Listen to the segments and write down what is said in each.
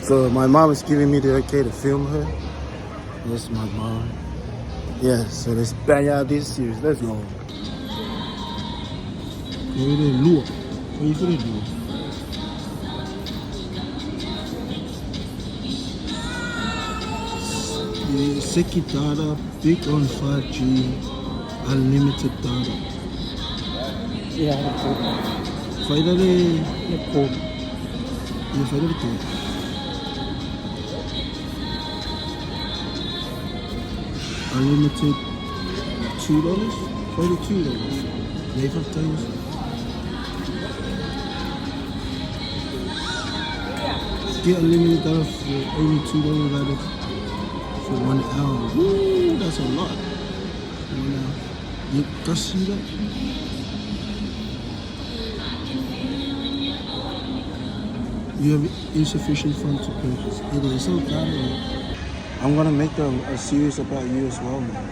So my mom is giving me the okay to film her. That's my mom. Yeah, so let's bang out this series. Let's go. Maybe they look. What you gonna do? Seki data, big on 5G, unlimited data. Yeah, that's it. Finally, Yeah, cool. you finally do. Unlimited $2, $42. Life of Eseta. Get unlimited data for only $2 out for 1 hour. Woo, that's a lot. 1 hour. You just see that? You have insufficient funds to purchase. It is so bad. I'm gonna make a series about you as well, man.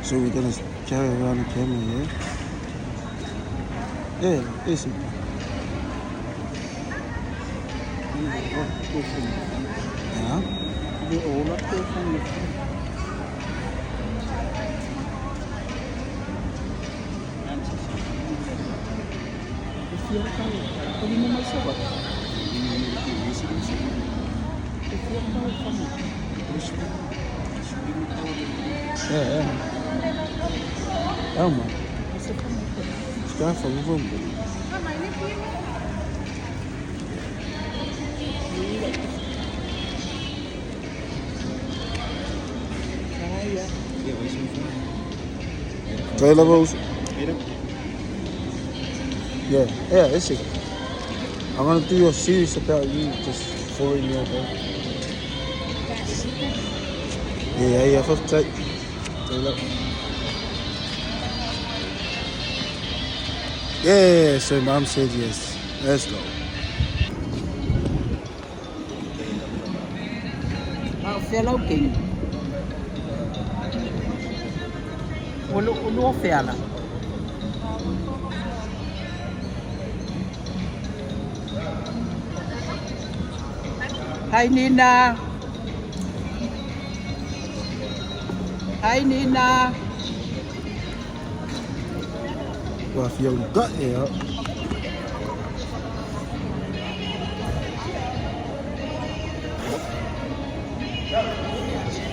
So we're gonna carry around the camera, yeah? Yeah, listen. Yeah? They all up there from you. If you're a cow, pwede mo may sabat. If you're a cow, kami. Yeah. Aumua. Kasi kami. Scar from Vumbo. Kaya. Try levels. Yeah, it's it. I'm gonna do a series about you, just following you about. Yeah, first take. Yeah, so mom said yes. Let's go. Fellow king. Ulo fela. Hi Nina. Hi Nina. Well, if you got here.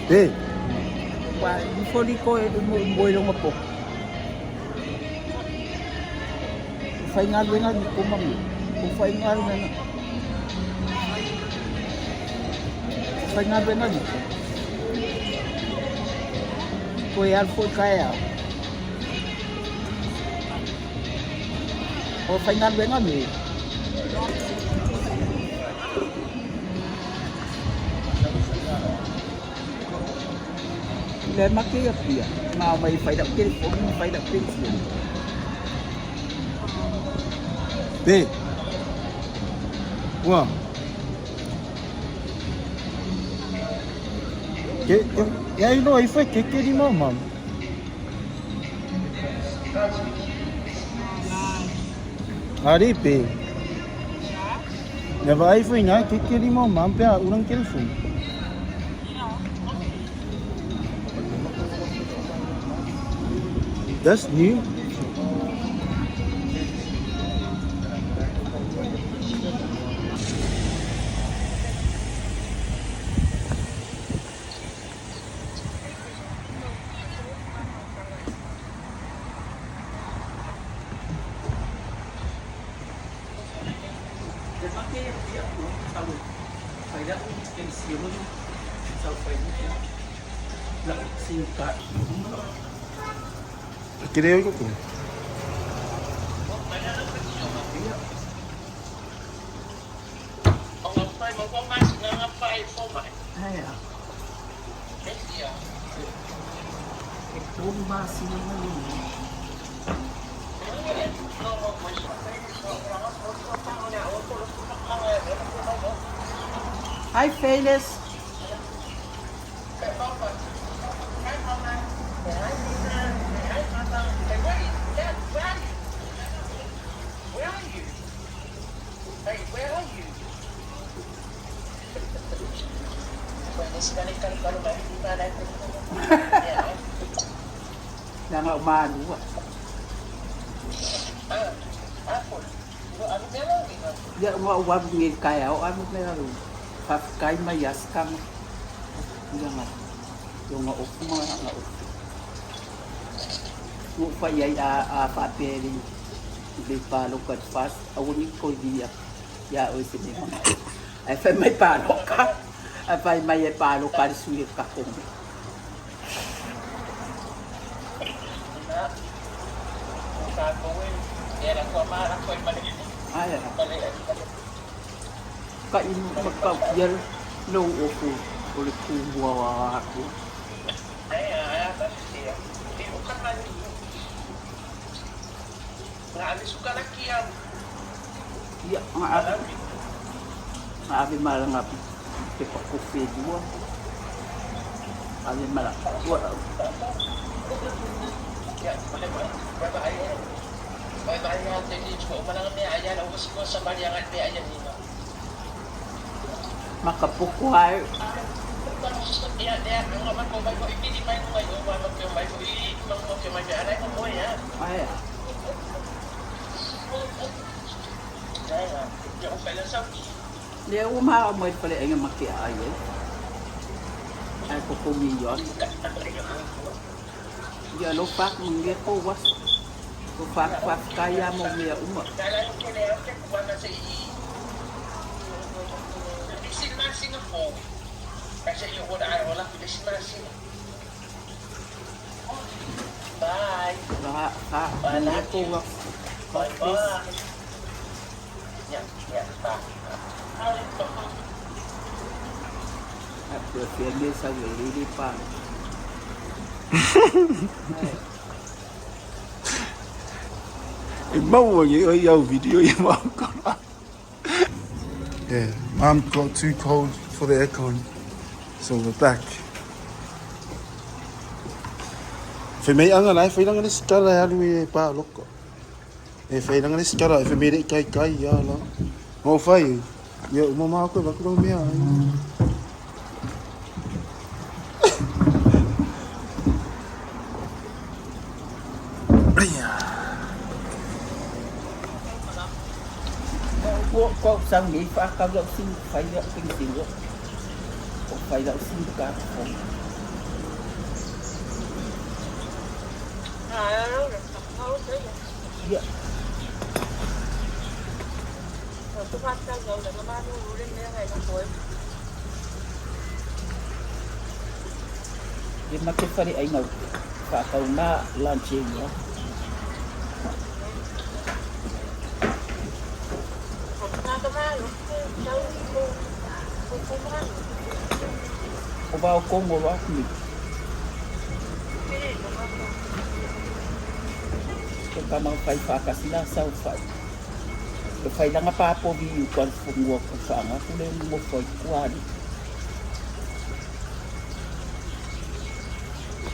Hey. Wah, before ko boy lang po. Final nga ko mami. Kung final na. Final na dito. Kuya po kaya. O final na mi. Le makiap dia. May fight up kill, fight up kill. Hey. Wow. Yeah, you know, if I kick it, mom. Aripe. Never I find I kick it, mom. Pia, urang telephone. That's new. Creo que sí. Hi, Phyllis. Nga umano. Ya uwag ngil kaya o ano meron. Kay mayas kang. Nga. Yung mga nga. Upa yay paperi. Di palo kat fast. Awunin ko diya. Ya o si mga. Ay fa may palo ka. Ay fa may palo ka sulit ka kung. Ay, kain magpapyal low opo ulit kubuwa ako. Iya, maabi malang api tipak kopi dua. Abi malang makapukuhay. Ay, dia umaamoy pala ang makiayan. Ay kukumiyon. Dia lupa mungkin kuwas. Lupa kaya mo niya umot. Bye. Bye. Bye. Dia sa lilipan. Video. Yeah, Mom got too cold for the aircon, so we're back. Fai angan ai fai langan skara ya lui pa loko. Fai langan skara fai mede kai ya la. Mo fai. Ya mama aku bakal mia. Có sang nghĩ phá cao đạo sinh phải đạo kinh tế nữa, phải đạo sinh cả. Dạ. Jadi makin kali ay ngau, kakau na launching ya. O bao Congo ba ni. Kita mang fai fakas na sa fai. Ke fai lang apa po bi kon fungo ko sa nga kulen mo fai kwad.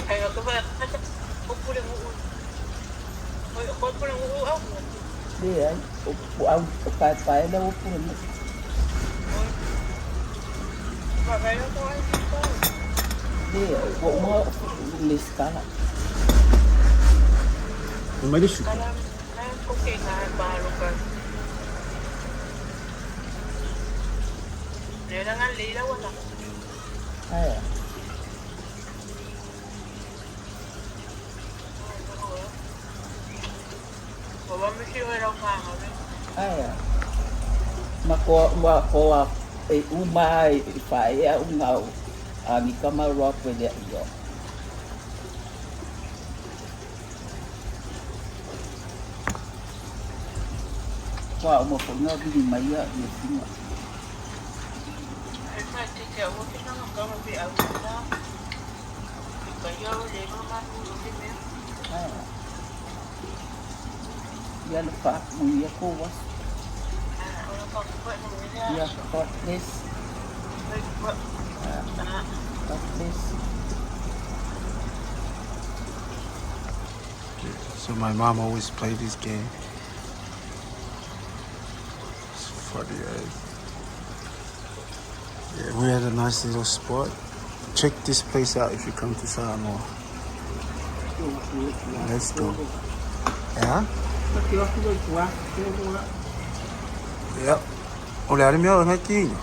Ay ko ba ko kulen mo. Ko kulen mo au. Dia o au pai na o kulen mo. Dia buat mau list kala. Umay disu. Kala okay na baru kan. Dia dengan lila wala. Ay. Bawa mesti orang faham. Ay. Mako umay fai ngau ani kama rock with it yo. Wa mo ko na bi mai ya ni singa. Ai fa te ke o ke na ka mo bi au na. Ka yo le no ma nu ni me. Ya lupa mo ya ko was. Yeah, got this. Got this. So my mom always played this game. It's funny, right? Yeah, we had a nice little spot. check this place out if you come to Samoa. Let's go. Yeah? Yep. Ole ari mea o ngai kinga.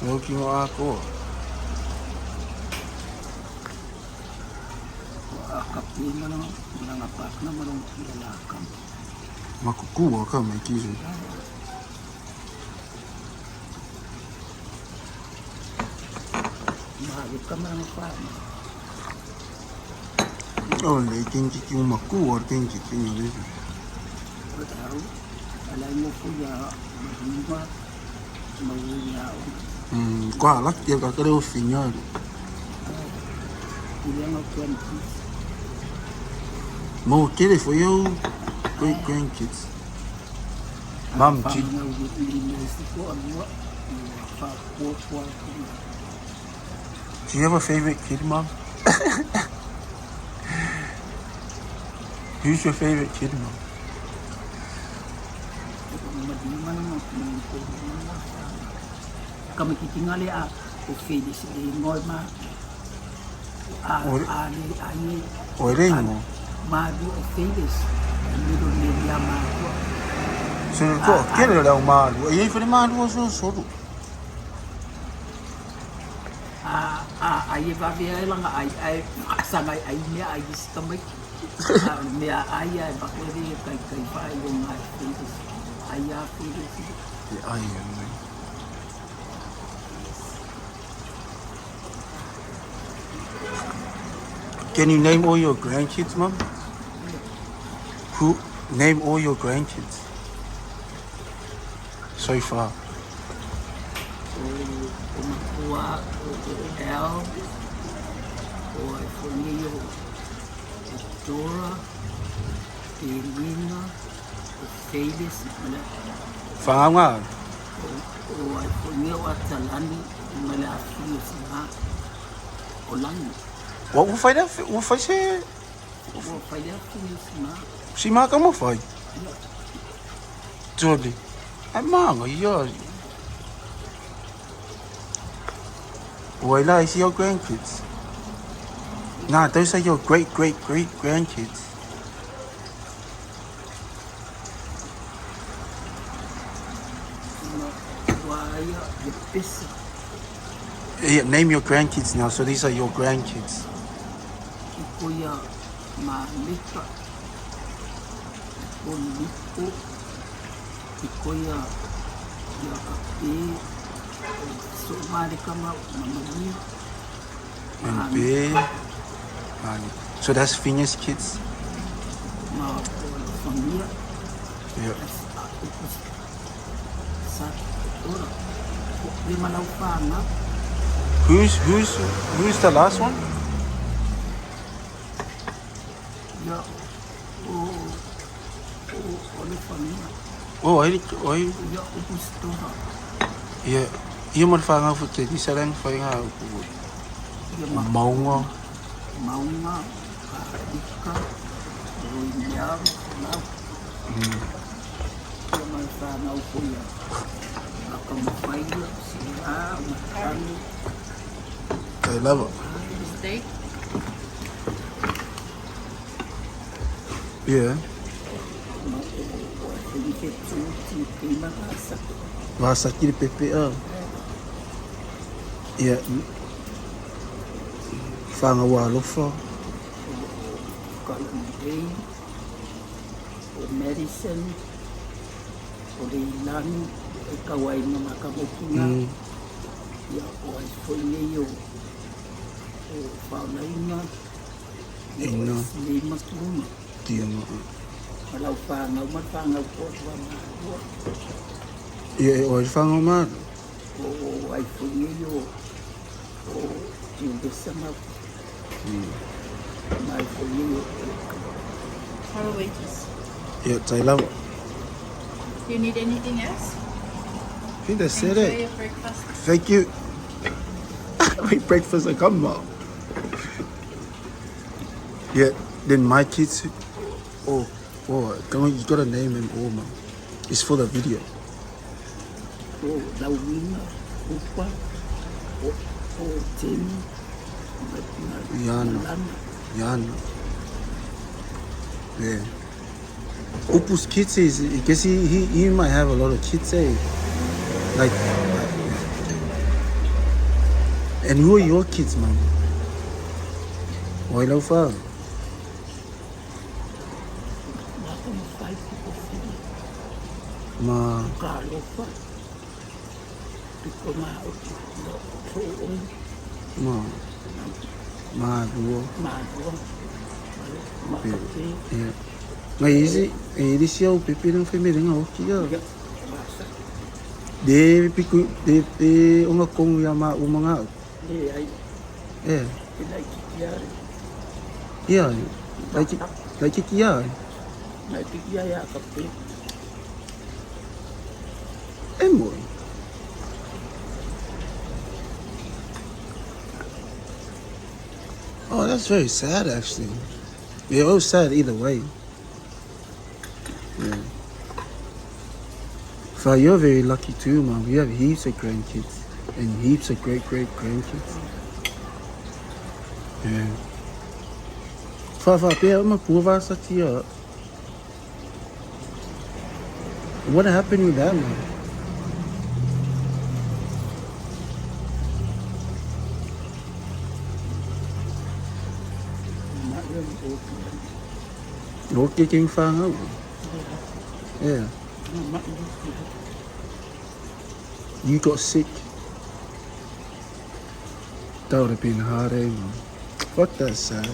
Mea kinga o a koa. Makukua ka mai kisu. Oh, le kinki ki makua kinki kinga lesu. Kwa lak dia ka kare o finga. Mo kere for you great grandkids. Mom, do you have a favorite kid, Mom? Who's your favorite kid, Mom? Kami kitingale a o Felix e ngoi ma a ni Orengo. ma do o Felix ni do ni ya ma ko So ko kere la malu. E foi malu so so. ai va ver ela ai sanga ai me ai stamai me ai ba ko ri kai vai o mai Felix ai a Felix Ai ai. Can you name all your grandkids, Mom? Who name all your grandkids so far? O El, o Fonio, Dora, Elina, o Felix, Whanganga. o Fonio Atalani, mala afio sina, o Langi. What will fight that? Will fight say? O pai afio sina, Si maka mo fight. Jodi. Ai manga yo. Why is your grandkids? Nah, those are your great grandkids. Waya, the best. Yeah, name your grandkids now. So these are your grandkids. Ikoya, Malika, Oniko, Ikoya, Yakape, so Malika, Mamani. And big. So that's Phineas' kids? Yeah. Who's the last one? Oh, yeah. You might find out for the Disneyland find out. Moana. Moana, Ika, William, I love it. Steak. Yeah. Masa kiri PPA. Yeah. Fanga walofa. Medicine, Ilan, Kawai Makamokina, ya Oifolio, Fauna, Lima Kuma, Alafanga, Matanga, Yeah, Oifanga man. Oifolio, in the summer, my folio. Hello, waitress. Yeah, I love it. Do you need anything else? I think that's Enjoy it. your breakfast. Thank you. Wait, breakfast I come out. Yeah, then my kids. Oh, you gotta name him all, man. It's for the video. Oh, Lawina, Upa, O Tim. Yana. Yana. Yeah. Upu's kids is, I guess he might have a lot of kids, eh? Like, and who are your kids, man? Why no far? Ma, duo. Yeah. Ngai isi siau pepe nang feme renga oki ya. De piku de onga kong ya ma umanga. Yeah. Yeah. Like kia. Emoy. Oh, that's very sad, actually. Yeah, it was sad either way. Yeah. So you're very lucky too, man. You have heaps of grandkids and heaps of great-great-grandkids. Yeah. Fa pia uma curva essa tia. What happened with that, man? Okay, quem fala? Yeah. You got sick. That would have been hard, eh, man? Fuck, that's sad.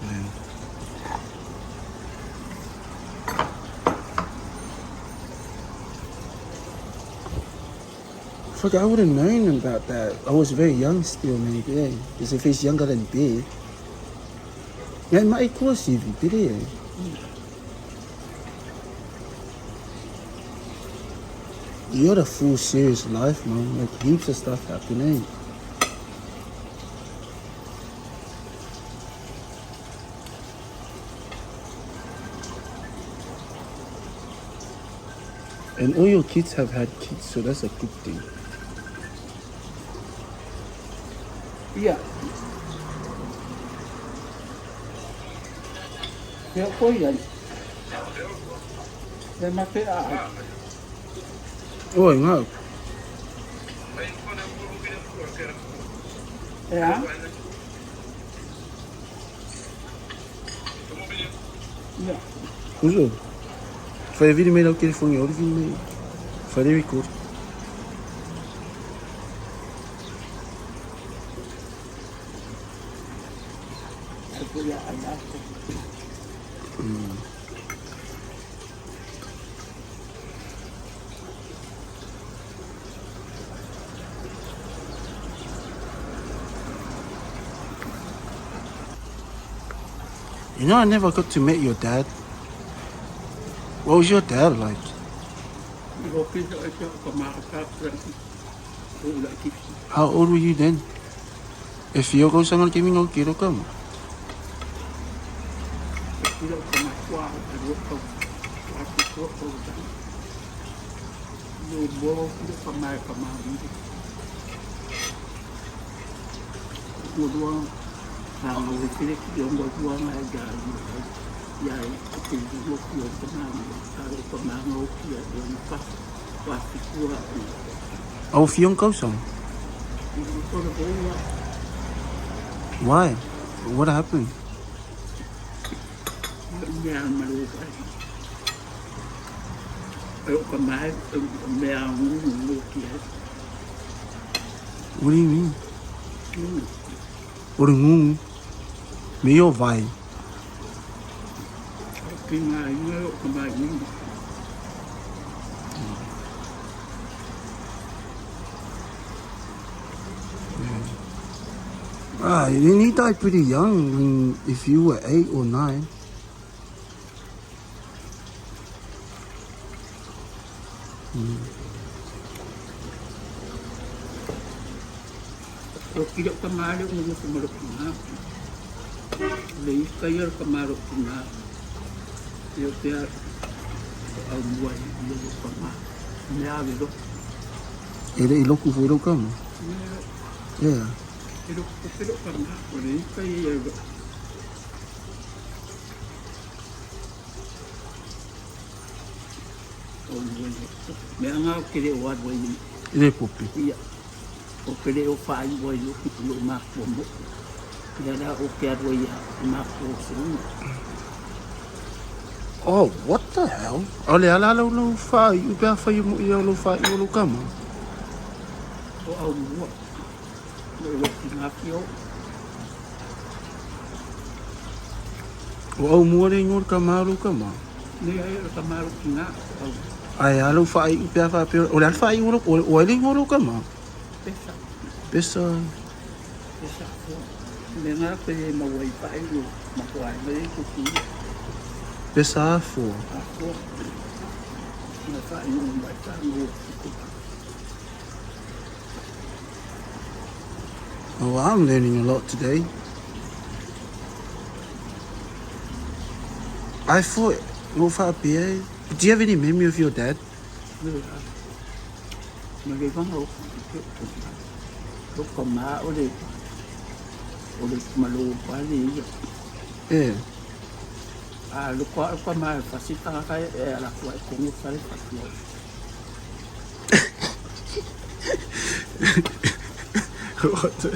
Man. Fuck, I would have known about that. I was very young still, maybe, yeah. Because if he's younger than B. Yeah, my course you did it. You had a full serious life, man. Like heaps of stuff happening. And all your kids have had kids, so that's a good thing. Yeah. Yeah, for you. They must be out. Oh, no. Yeah? Yeah. Hoezo? Fai vídeo meio daquele fone, olha o vídeo meio. Farei record. You know, I never got to meet your dad. What was your dad like? How old were you then? If you go somewhere, give me no kilo come. Oh, Fion Kosong. Why? What happened? What do you mean? What do you mean? Me or vai? Then he died pretty young. If you were 8 or 9. Tidak kemarin menurut kemarin, lebih kaya kemarin, dia Aumua dia kemarin. Mea vido. Ele iloku foi do kama. Yeah. Pero kama. Ore ika ia vido. Mea ngā kere o adwa i. Ele popi. Ia. O kere o whai o i luki lo mākua mo. Ia rā o ke adwa i mākua o surunga. Oh, what the hell? Ole ala lo fai, u pea fai mo ia lo fai o lo kama. O au mua. O loki ngā ki o. O au mua re ngor kama lo kama. Nei ai o tamaru ki ngā. Ai alo fai u pea fai o le fai o ele ngor kama. Pesa. Pesa. Pesa. Me ngā kere mawai whai o makua ai mai kuki. Pesa fo. Ako. Nga whai o mai tango. Oh, I'm learning a lot today. I thought, no far PA. Do you have any memory of your dad? Mage wanga o. Loko maa o le. O le malo pali ia. Yeah. Loko a kwa maa fasita kai e ala kua e kongu kare fatua. What the?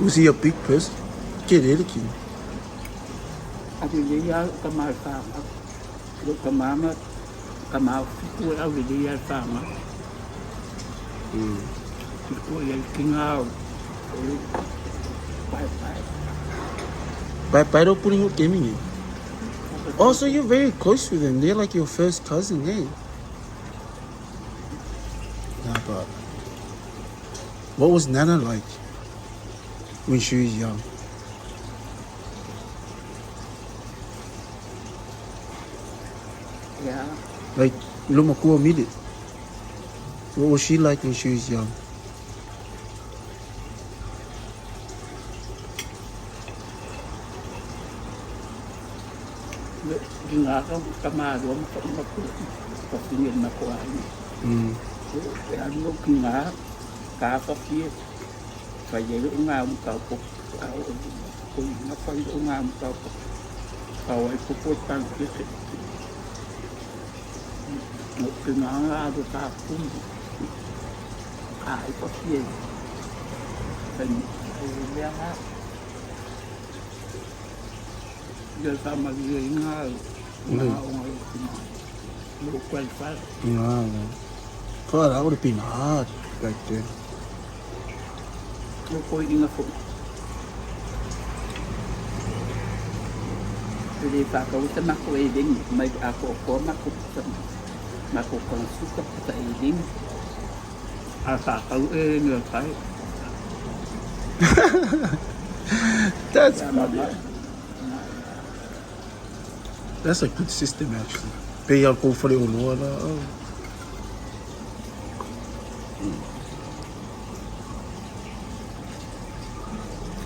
Was he a big person? Get it, kid. Ati le ia ka maa whanga. Loko maa ma. Ka maa fiku e au le ia whanga. Fiku e kinga o. Pai pai. By putting your gaming in. Oh, so you're very close with them. They're like your first cousin, eh? Nah, but what was Nana like when she was young? Yeah. Like, Lumakua made it. What was she like when she was young? Ngā ka maa rua ma ka whingin na kua ai. E anu ki ngā ka whawhie. Whai e o ngā mukau po. Koi ngā whai o ngā mukau po. Kau ai popo e tang kese. Ngo ki ngā ngā ado tā kumbu. Ka ai whawhie. Whai e lea ngā. Ia sama ia ngā. Ngā o ngā o ki ngā. Lo kwai whai. Yeah, man. God, that would have been hard back then. Lo koi inga fo. Pere whakau te mako e ringi. Mai ako o kua mako tama. Mako kona suka puta e ringi. A whakau e ringi o kai. That's funny. That's a good system, actually. Pay out go for the Moana. Oh.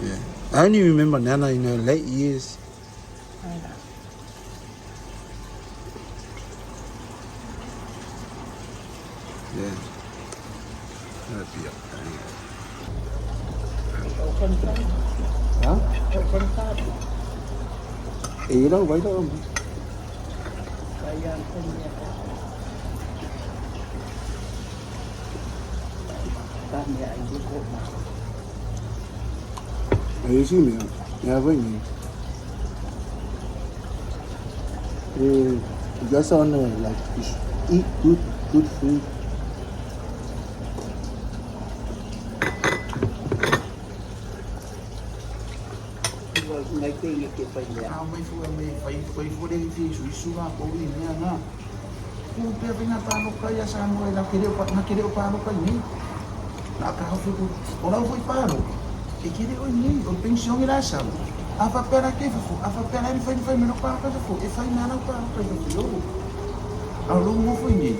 Yeah. I only remember Nana in her late years. Yeah. That'd be up there. O kona Huh? o kona tātu. Eh, you know, wait on. Kai an kona. Ta mea i luko ma. You see me? Yeah, when you. You just on like you should eat good food. Ngai koe i ke whai lea. Mai fu de fi su su ga ko ni na. Ku pe pe na pa no ka ya sa mo na kere o pa no ka ni. Na ka fu ku. Ora foi paro. E kere o ni o pensión ira sa. A fa pera ke fu. A fa pera ni fai me no pa ka fu. E fai na pa ka fu. A lo mo foi ni.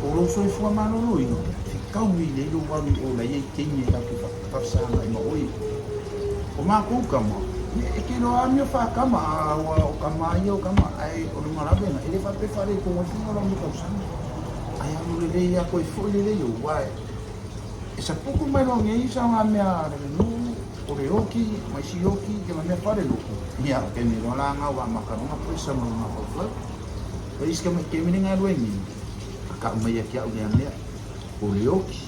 O lo so fu ma no lo i. Ka mi le lo wa mi o la ye ke ni ka ku pa sa na mo oi. O ma ku ka mo. Kino amio fa kama o kama yo kama ai o marabe na ele fa pe fare ko mo fino lo mo san ai anu le ya ko fo le yo wai esa pouco mai lo ngi sa nga me a no o re oki mai si oki ke me fare lo ya ke mi lo la nga wa makarona po sa mo na ko fo Pais ka ke mi nga lo ni ka mai ya o ya me o re oki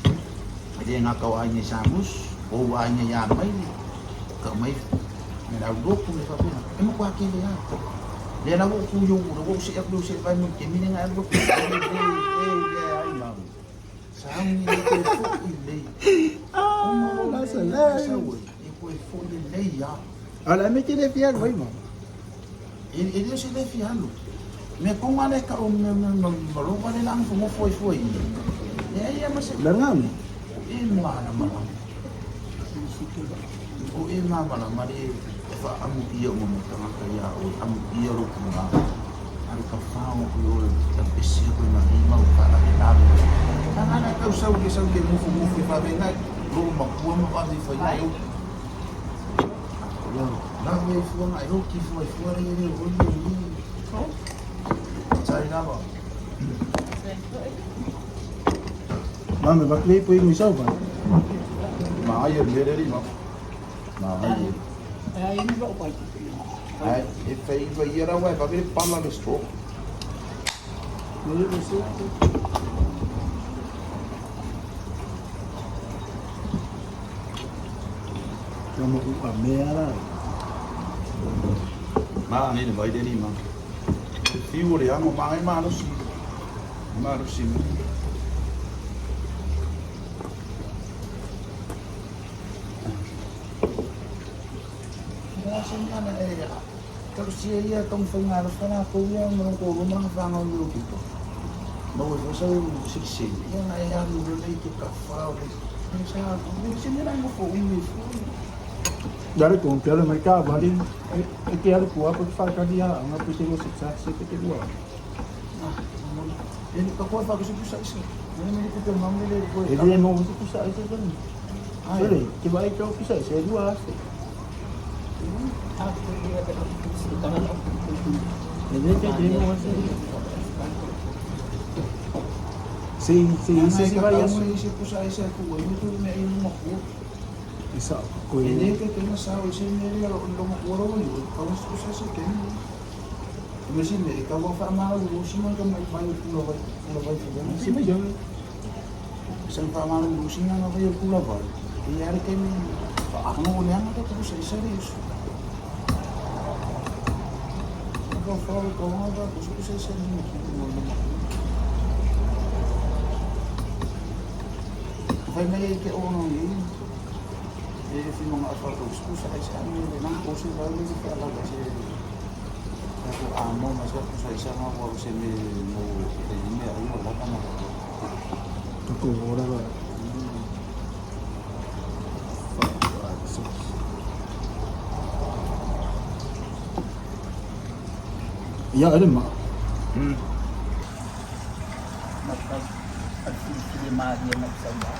dia nga ka wa ni samus o wa ni ya mai ka mai Nera udoku me papena. Emo kwa kile ya. Le na ku yo ku se ya ku se vai mo ke mine nga udoku. Ai mam. Sang ni ko fu ile. Ah, that's hilarious. E ko fu ile ya. Ala me kile fiar vai mam. Ele se le fialo. Me ko ngale ka o me lo va le lang fu mo foi. Ya mas. Langam. E mana mana. O e mana mari fa amu ia mo tanga kaya o amu ia ro kuma ari ka fao o ta pesi ko na ima o para e la tanga na ka usau ke mo fu fa be na ro ma ku mo pa di fa ia yo na me fu na ro ki fu re ni o ni sai na ba Mami, bakli po yung isaw ba? ma ai le re ma ma ai Ai ni ba ko. ai e fai vai era vai va bene palla le sto Kamu uamera. ma ni vai de ni ma figure amo ma ai ma lo si Sana kalau siya tong fangarap na ko yan mo ko mga fangaw yo dito. Bawo sa siksi. Yan ay ang related ka fao. Sa ko sinira mo ko umi. Dari kung pero may ka bali e quero kuha pag fa ka dia ang apetito sa sa ketego. Ini ka ko fa ko sa isa. Ano mo dito ang mamili ko. E di mo gusto sa isa gan. Sorry, kiba ito kisa sa dua. Aku dia ada tangan aku. Jadi jadi mo sa si ba yan mo isip ko sa isa ko. Ito na ino mo ko. isa ko Ini ko kaya sa isa ni ro lo mo ko ro yo. Kawas ko sa ken. Kasi ni ikaw fa ma ro si man ka may bayo ko ba. si ba yan Isang pa ma ro si nga kayo ko ba. Iyari kay mi. Ako mo niya nga to sa isa rin. Ako falo ko nga ba ko sa isa rin. Kaya may ke ono ni. Eh si mga apatos ko sa isa rin nang ko si ba ni ka ala kasi. Ako amo mas ko sa isa nga ko si mi mo ni ay mo wala na. ako ora ba ya ada mak At lima dia nagsamba.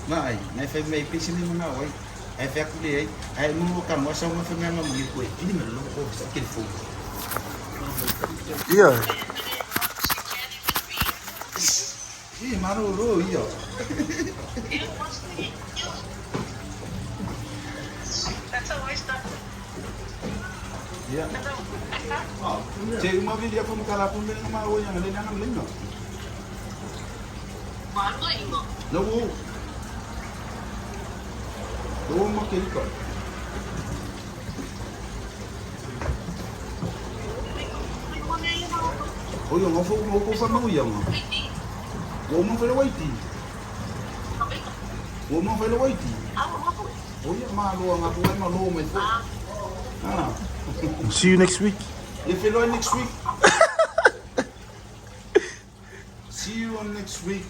Mai, nai fai mai pisi ni mga wai. Ai fai aku dia, ai mo ka mo sa mo fai nga mo ko. Ini melo ko sa kilfo. iya Ih, maru ro iyo. Ya. Cek mo bili ako makalapon din ng mga uyan, hindi na ng lino. Lawo. Lawo makilko. Oh, yung ofo mo ko fa mo yang. Wo mo fa waiti. Wo mo fa waiti. Oh, ya malu ang ako ay malu mo ito. Ah. see you next week If you know next week. See you on next week.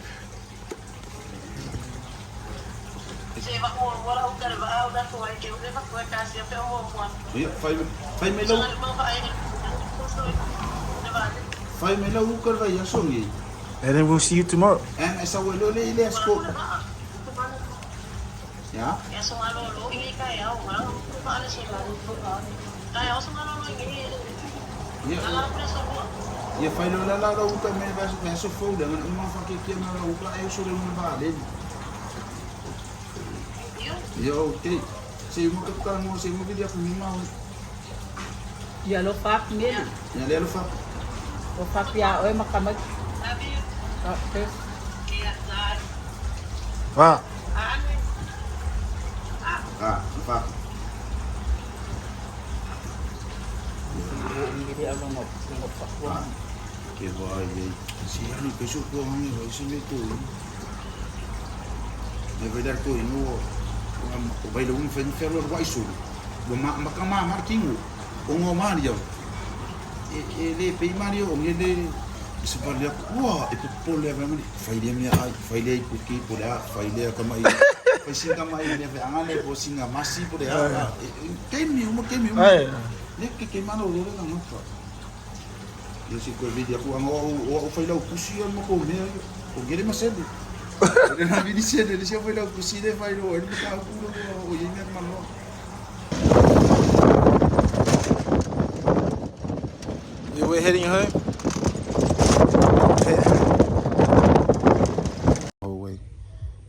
Yeah, five mila ukar ba yasongi. and then we'll see you tomorrow And esa welo le ile asko. Ya. Ya sumalolo ini kaya orang paano sila kaya sumalolo ini Ya. alam na sa buwan. Ya fai lo la la uta me va me so fo da ma fa ke na la uta e so le ma ba le. Ya okay. Si mo ka mo si mo video ko ni ma. Ya lo fap ni. Ya le lo fa. Lo fap ya oi makamag. Sabi Okay. kaya na Pa. ano Ah, fa. Hindi ako magpapakwa. Que vai aí. Se ano que eu tô aí, vai se meter. É verdade que no o vai um fen ferro vai sul. O macama marquinho. O Mario. Ele pe Mario, ele se parle qua e por le vai fai le minha ai, fai le porque por lá, fai le como aí. Fai sim como aí, le angale por sim a masi por lá. Tem mi. Ai. Ne que mano lo na moto. Eu sei que o vídeo o foi lá o puxi eu não comer. O que ele me sabe. Ele não vi dizer, ele já foi lá o puxi de vai lá, ele tá o ele é malo. Yeah, we're heading home. Oh wait.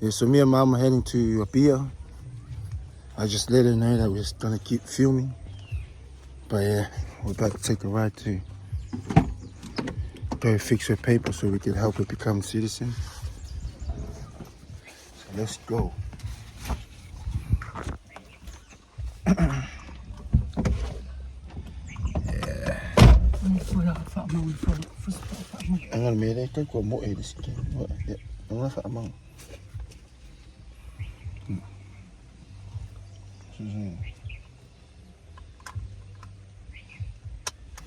Yeah, so me and Mom are heading to a beer. I just let her know that we're gonna keep filming. But yeah, we're about to take a ride to go fix her paper so we can help her become citizen. So let's go. Ang almere kay ko mo edis ke. Ya, ang fa amang.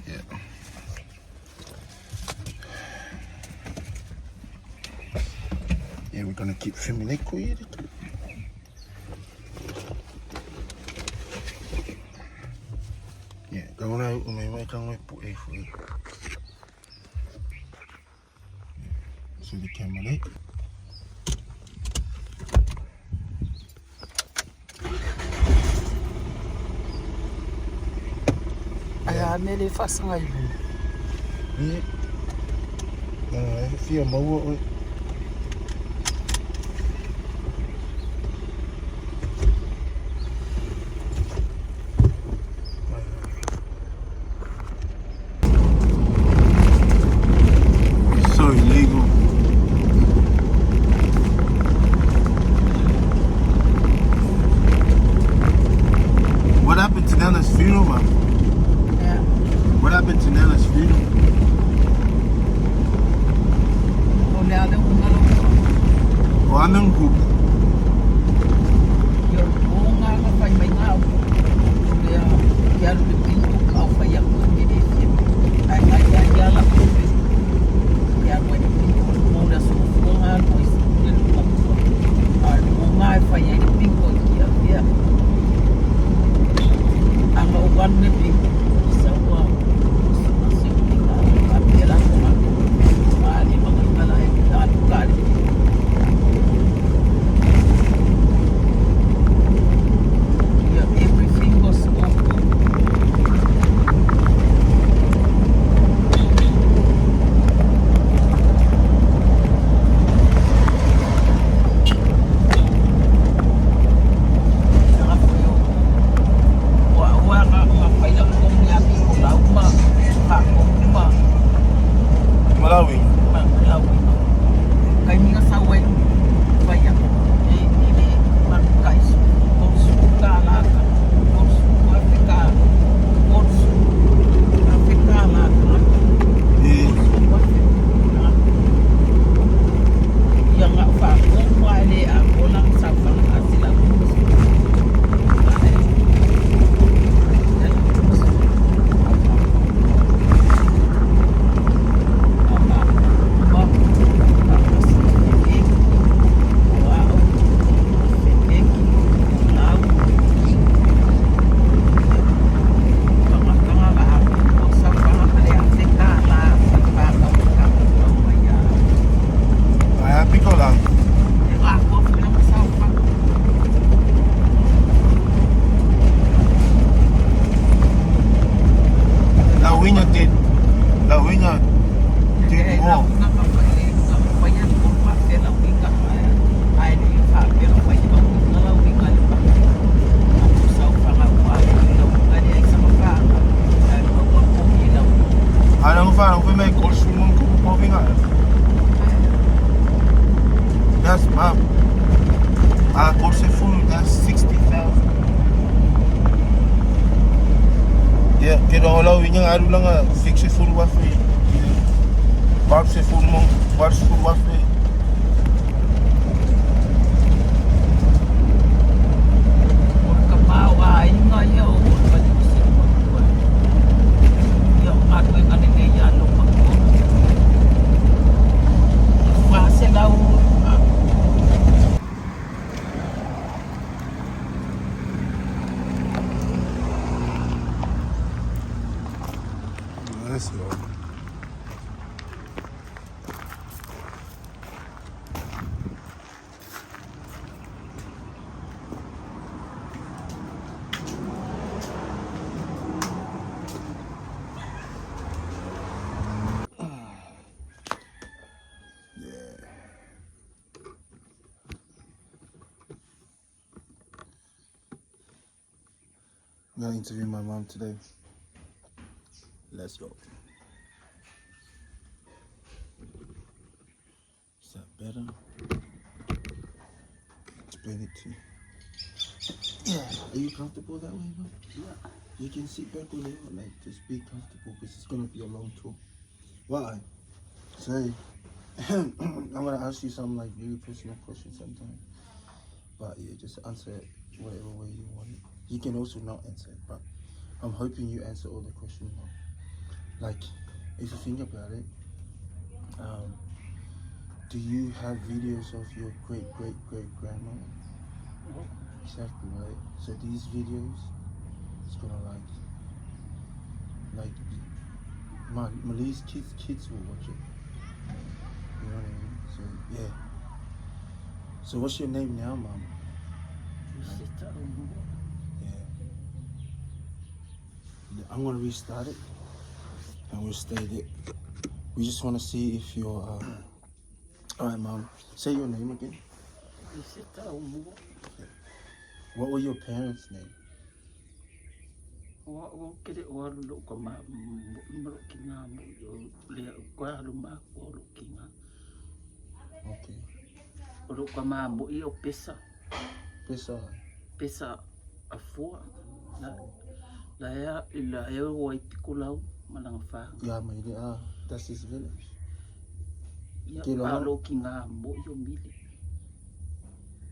Yeah. Yeah, we're gonna keep filming. Like, yeah, go on out. May kang may puwi for it. So the camera like. Aya mele fasa ngai. Yeah. I feel more. So illegal. What happened to Nana's funeral, man? Yeah. What happened to Nana's funeral? Ole ade ungalo. Oh, I'm in group. Yo unga ka pai mai ngau. Ya ya lu pintu kau pai yang ni ni. Ai ya la. Ya bueno pintu mo da su unga pois ni lu. Ai unga pai yang pintu kia dia. Ang uwan ni pintu sa wa. Sa pintu. Why? We make all sumong moving on. That's mom. Course full, that's 60,000. Yeah, kaya wala yung araw lang fix full waffle. Bar full waffle. Kapawa, yun nga yun. Palisin mo. Yung ako yung kanina lumako. Kasi daw, Let's go. I'm gonna interview my mom today. Let's go. Is that better? Explain it to you. Yeah. Are you comfortable that way, bro? yeah. You can sit back on it, like just be comfortable because it's gonna be a long tour. Why? Say, I'm gonna ask you some like really personal questions sometimes. But yeah, just answer it whatever way you want it. You can also not answer it, but I'm hoping you answer all the questions. Like, if you think about it, do you have videos of your great-great-great-grandma? Oh, Exactly, right? So these videos, it's gonna like Malay's kids will watch it. You know what I mean? So yeah. So what's your name now, Mom? Eseta Aumua. Yeah. I'm gonna restart it, and we'll stay there. We just want to see if you're. All right, Mom. Say your name again. Eseta Aumua. What were your parents' name? O kere o alu ko ma kinga mo le ko alu ma ko kinga. Okay. O ko ma mo I o pesa Pesa. afua la ya ila e o I pikulau malanga fa. Yeah, my that's his village. Ya Kilonga? alu kinga mo yo mili.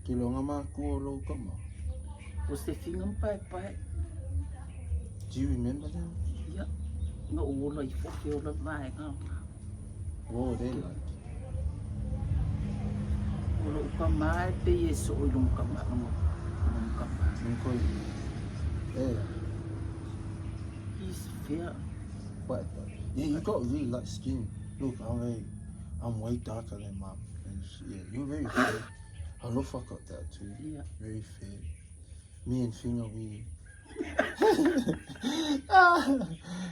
Kilonga ma kuolo kama. O se finga pai. Do you remember them? Ya no o la I fo ke o la mai nga. What were they like? O ka mai pe yeso o lum ka ma mo. Yeah. He's fair. What? Yeah, you got really light skin. Look, I'm way darker than Mom. And yeah, you're very fair. I love I got that too. Yeah. Very fair. Me and Finger, we.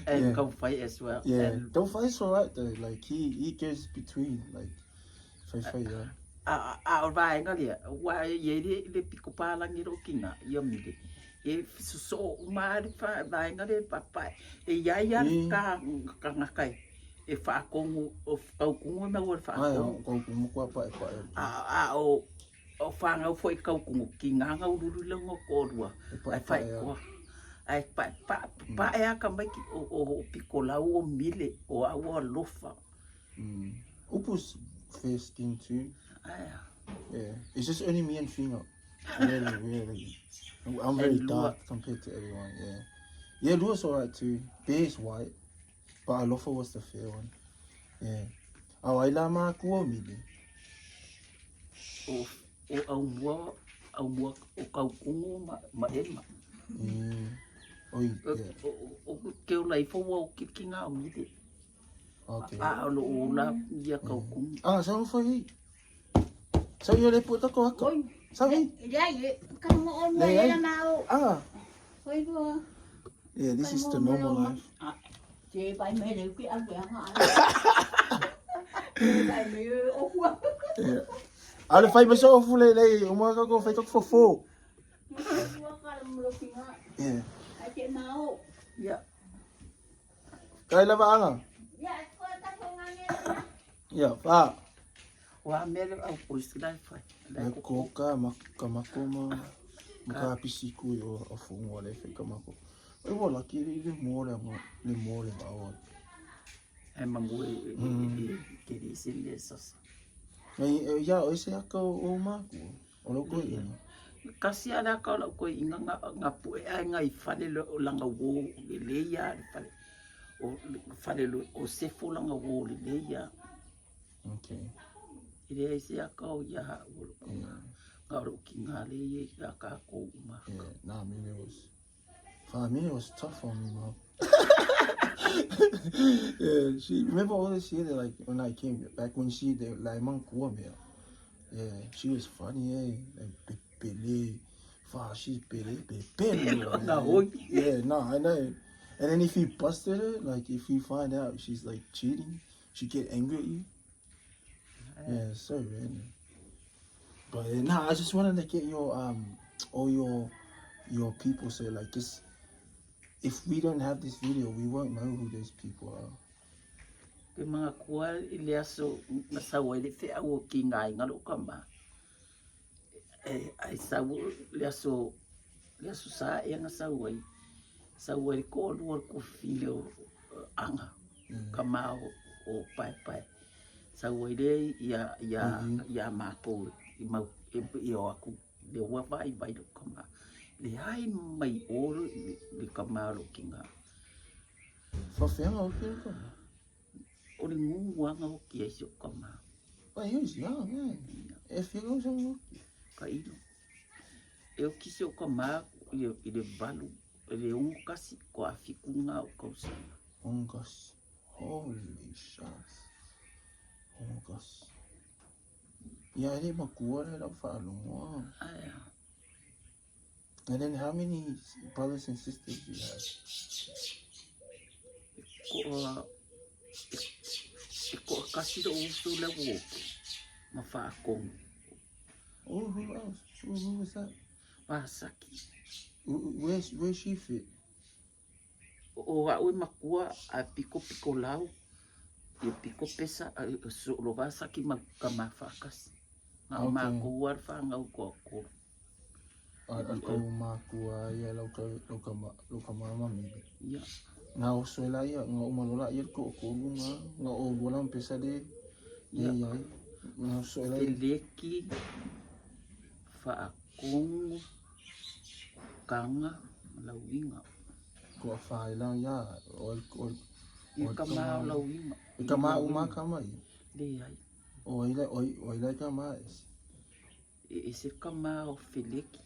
And Yeah. come fight as well. Yeah, And don't fight alright though. Like he goes between like fight, yeah. vai nga dia wa ye le pico pala ngi ro kinga yo mi de e so ma fa vai nga de papa e ya ka nga kai e fa ko o na wo fa Ko kwa pa. o fa nga foi ka ko kinga nga u le ngo ko ru ai fa ko ai pa e ka mai o pico la o mile o a wo lofa. Upu's fair skin too. Ai Yeah, it's just only me and Finger. Really. I'm very dark compared to everyone. Yeah. Yeah, Lua's alright too. Bear is white, but Alofa was the fair one. Yeah. I lama kuomili. o Aumua o kaukungu ma ema. Oh yeah. O ke o lai fo o kikinga o mide. Okay. O la ia kaukungu. Sama for you. So you put the cock. Sorry. Ya, kamu on mo yan now. Hoy do. Yeah, this is the normal life. Chị phải mẹ được cái ăn vẹn hả? Tại mẹ ốm quá. Yeah. Ano fay ba so fulay umaga ko fay tok fofo. Yeah. Chị mau. Ia Kaya ba anga? Ya, Ya, pa. Wa mele au pois dai fai. E koka kamako ma maka pisiku yo afungo le fe kamako. E wala kiri le more ma o. E mangui ke disi le sasa. E ya o se aka o ma ku. O lo ko ina. Kasi ada ka la ko inga nga pu e nga I fale lo langa wo le ya fale. O fale lo o se fu langa wo le ya. Okay. Ile se aka o ya wo. Nga ro ki nga le ye ka ko ma. Yeah, nah, I mean it was tough on me, mom. Yeah, she remember all this shit that, like when I came back when she did like yeah, she was funny, like Billy, she's Billy. Yeah, no, I know. And then if you busted her, like if you find out she's like cheating, she get angry at you. Yeah, it's so random. But I just wanted to get your all your people say like this. If we don't have this video, we won't know who these people are. Ke mga kual ile aso masawa ile fe awo ki ngai ngalo kama. Ai sawo le aso sa e nga sawa ko luar ko filo anga kama o pai. Sawa ile ya mapo I aku le wa vai do kama. Le ai mai oro le kama lo kinga. Fafenga okay come. O le nguanga o ki ese kama. Well, he was young, man. If you go somewhere. Ka ino. Eu kise o kama I le balu le kasi ko afikunga o kausana. Ongas. Holy shots. Ongas. Yeah, I didn't makuha na falong. And then how many brothers and sisters do you have? Ko kasi do uso le wo. Mafakong. Oh, who else? Who was that? Pasaki. Where's she fit? O a makua a piko lau. I piko pesa so lo Pasaki makamafakas. Nga makuar fa nga ko. Ako makua ya loka mama mi. Ya. Nga osola ya nga umalola ya ko nga o bolang pesa de. Ya. Nga osola Leki fa akong kanga lawinga. Ko fa lang ya o Kama lawinga. Kama umakama yi. De ai. Oila kama Ese kama o Feleki.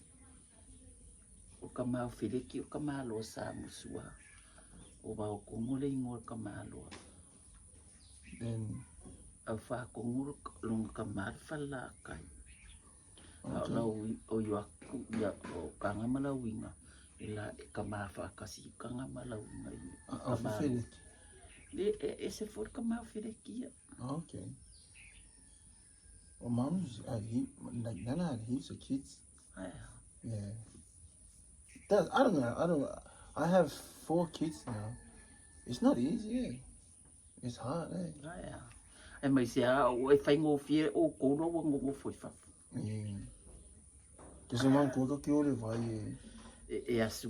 O kama o Feleki o kama lo sa musua. O ba o kongole ngol kama lo. Then A fa kongol long kama fala kai. O yo ya o kanga malawinga. Ila kama fa kasi kanga malawinga. Kama Feleki. Ese for kama o Feleki. Okay. Well, mom's Nana had heaps of kids. Yeah. I don't know. I have 4 kids now. It's not easy. It's hard. Em mai sia o fai ngo fie o ko no ngo foi fa. Kasi man ko ki ole vai. Asu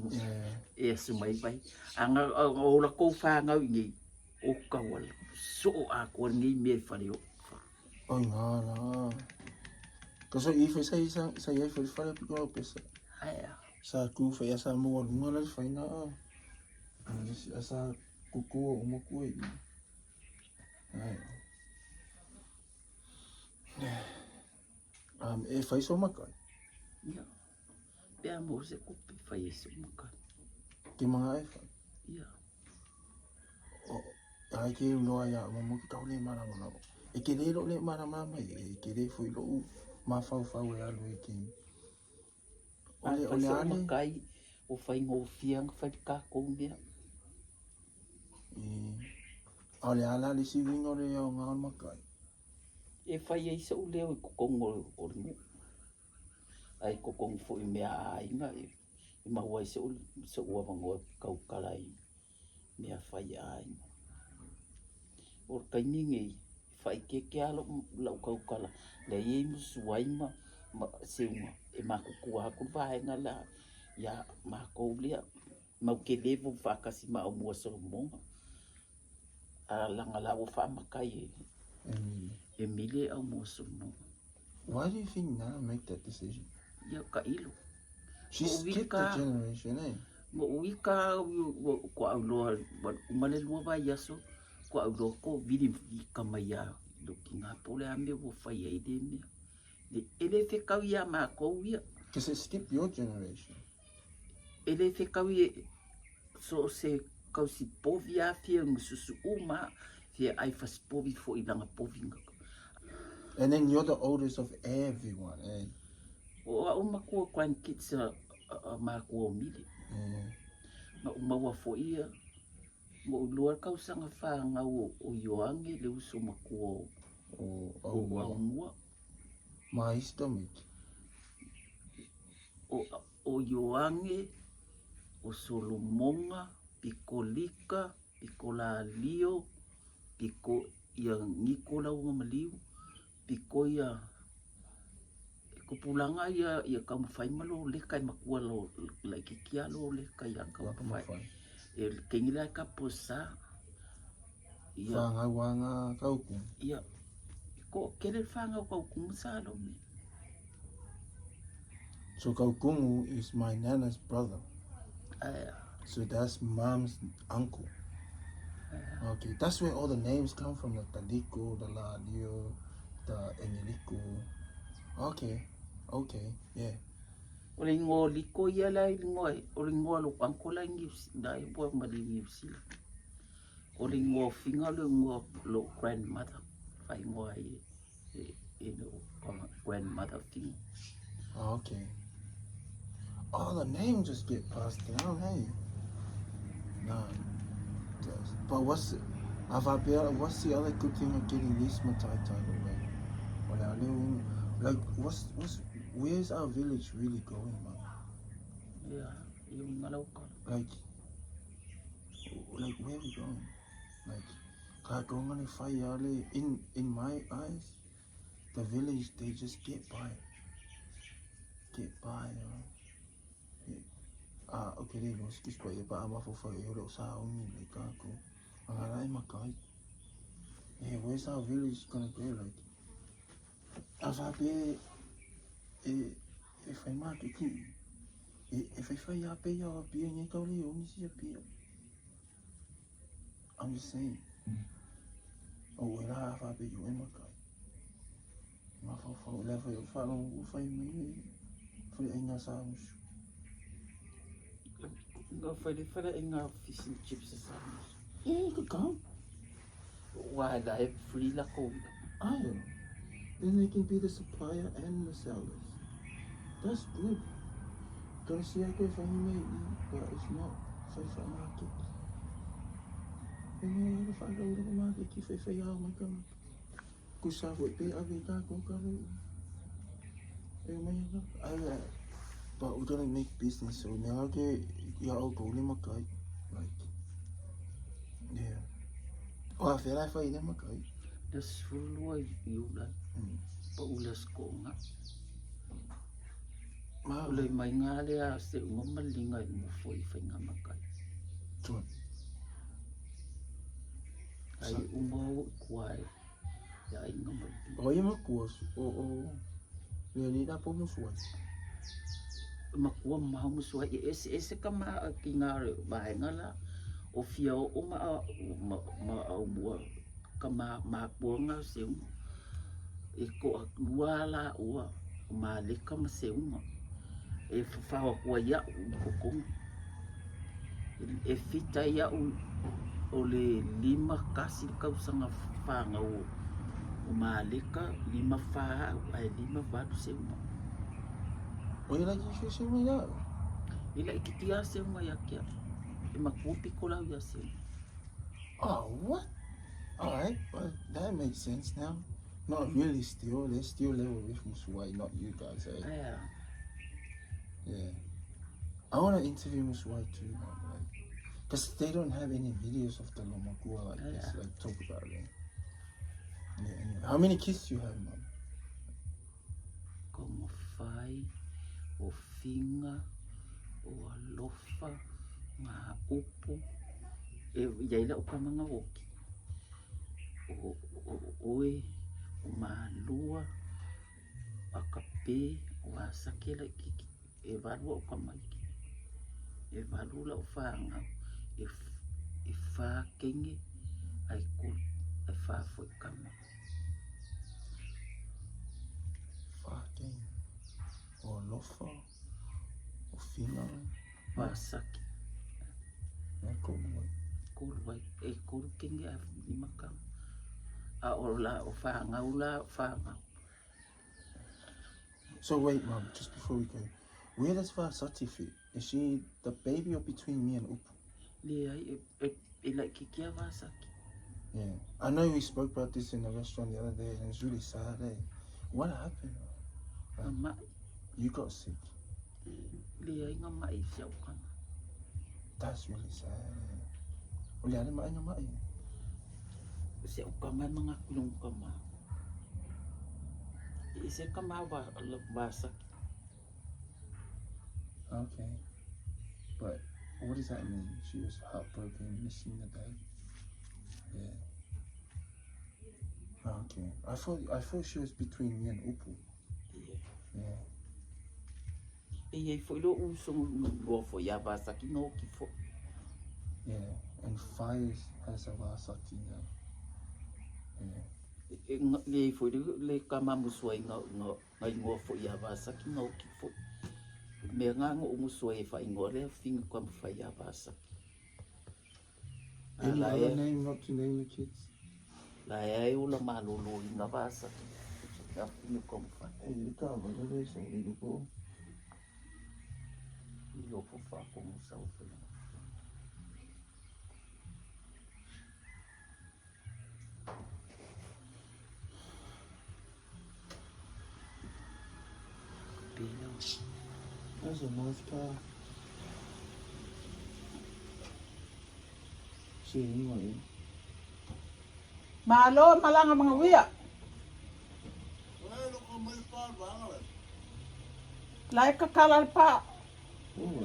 mai vai. Anga o la ko fa nga ngi o ka wal. So a ko ngi me fa yo. Ay nga. Kasi if sa ia foi fare pico pesa. Sa ku fa sa mo nga na fa na. Sa kuku mo ku e. E fai so makan. Ya. Pea mo se ku fai so makan. Ki mga e fa. Ya. Ai ke no ya mo ki ka le mara mo. E ke le le mara mama e ke le foi lo ma fa ya lo e ke. Ole ane kai o fai ngo fiang fai ka ko mbia. Ole ala le si wingo le o nga makai. E fai e so le o kongo o ni. Ai ko kong foi me ai nga e ma wa so wa ngo ka kalai me fai ai. O kai ningi fai ke alo lau kaukala le ye musuai ma seunga e makukua aku vaenga la ya makoulia mau ke levo vakasi ma Aumua Solomon a langa la o fa makai Emile Aumua Solomon. Why do you think Nana make that decision? Ya ka ilo She skipped the generation, eh? mo wika ko auloa umale lua vai yaso ko auloa ko vidi kamaya do kinga pole ame wo fai ai de me de ele fe kawia ma ko wia Because it skipped your generation. ele fe kawia so se kau si povia fia ngususu uma fia ai fas povi fo ilanga povinga And then you're the oldest of everyone, eh? o ma ko kwan kitsa ma ko mili ma uma wa fo ia mo luar kau sanga fa nga o yoange le uso makuo Or o Aumua my stomach. o yoange o Solomonga pikolika pikola lio piko ia ngikola o maliu piko ia kupulanga ia kamu fai malo le kai makua lo la kikia lo le kai kamu fai el kengila ka posa Wanga wanga kauku. ia ko kele fanga ko kumusalo me So Kaukungu is my nana's brother. So that's mom's uncle. Okay, that's where all the names come from, the Taliko, the Ladio, the Eneliku. Okay, yeah. Oringo liko ia la ingo oringo lo pankola ngi dai bo mali ngi sila oringo finga lo grandmother fai ngo ai grandmother thing. Okay. All the names just get passed down, hey. Nah. But what's the other good thing of getting this Matai title, like where's our village really going, man? Yeah, yung ngalaw ka. Like where are we going? Like Kagongani Fayale, in my eyes, the village, they just get by. Okay, they don't skip by it, but I'm off for you, like Kako. Makai. Hey, where's our village gonna go? Like, if I mark it, if I fire pay your being a collie, only see a pay. I'm just saying. Oh, well, I have a big you in my guy. My for level, you follow, will find me for the English house. Nga fai inga fish and chips sa. Yeah, you could come. Why dai free la ko. Then they can be the supplier and the sellers. That's good. Gonna see I go if I make but it's not for market. And if I go to the market, if I say, oh my god, go shop with big, I be that go cover. But we're gonna make business, so now get y'all go in my guy. Like, yeah. Oh, I feel like I in my guy. Das fulwa yula. Pa ulas ko nga. Ulay may nga liya sa umamalingay mo foi nga makay. Tuan. Ay umaw kuway. Ya ay nga magdi. Oh, yung makuwas. Oo. Really na po musway. Makuha mahamusway. Ese ka maakingari. Bahay nga la. O fiyaw o maaumua. Ka maakbuwa nga siya. Iko akluwala uwa. Umalik ka masaya nga. E fafawa kuwa ya ukukong. E fita ya o le 5 kasi kau sanga fanga o umalika 5 fa ay 5 vatu sema O yung lagi siya mo ya. ila ikitia sema yakia e makupi ko lang ya sema. Oh, what? Alright, well, that makes sense now. Not really still. They're still level with Muswai, not you guys, eh? Yeah. I want to interview Muswai too, man. Like, because they don't have any videos of the Lomakua like this. Like, talk about it. Yeah. How many kids do you have, Mom? Ko mo whai, o whinga, o alofa, ngā upo, iaila o ka mga oki. O oe, o mālua, a ka pē, o a sakela kiki. E walua o ka maiki. E walula o whāngau. E whākenge, ai ko, ai whāwhoi kama. Fucking. O lofa. O whina. Wāsaki. Nā kōrua. Kuru wai, e kuru kenge a imaka. A o la o whāngau la whāngau. So wait, Mom, just before we go, where does Vasati fit? Is she the baby or between me and Upu? Le ai, e lai kikia Wāsaki. Yeah. I know we spoke about this in the restaurant the other day and it's really sad, eh? What happened? Ngā mai, You got sick. le ai ngā mai siau kama. That's really sad, eh? Ole ale mai ngā mai. Siau kama mga kulong kama. E se kama Wāsaki. Okay. But what does that mean? She was heartbroken, missing the day. Yeah. Okay. I thought she was between me and Upu. Yeah. E ei foi lo usong lo foi ya Wāsaki no ki fo. Yeah. And Fires has a Vasati now. Yeah. Le foi le kama musoi ngai ngo fo ya Wāsaki no ki fo. Me ngā ngo musoi fa ingo le finga kwa fa ya Wāsaki. Any other name not to name the kids? La ai ula malolo i ngā Wāsaki. Ya finga kwa fa. Hey, you can't remember this and leave it go. I lo fo fa ko musau fa. That's a nice car. See, anyway. Malo malanga mga wiya. Lai ka kalal pa. Oh.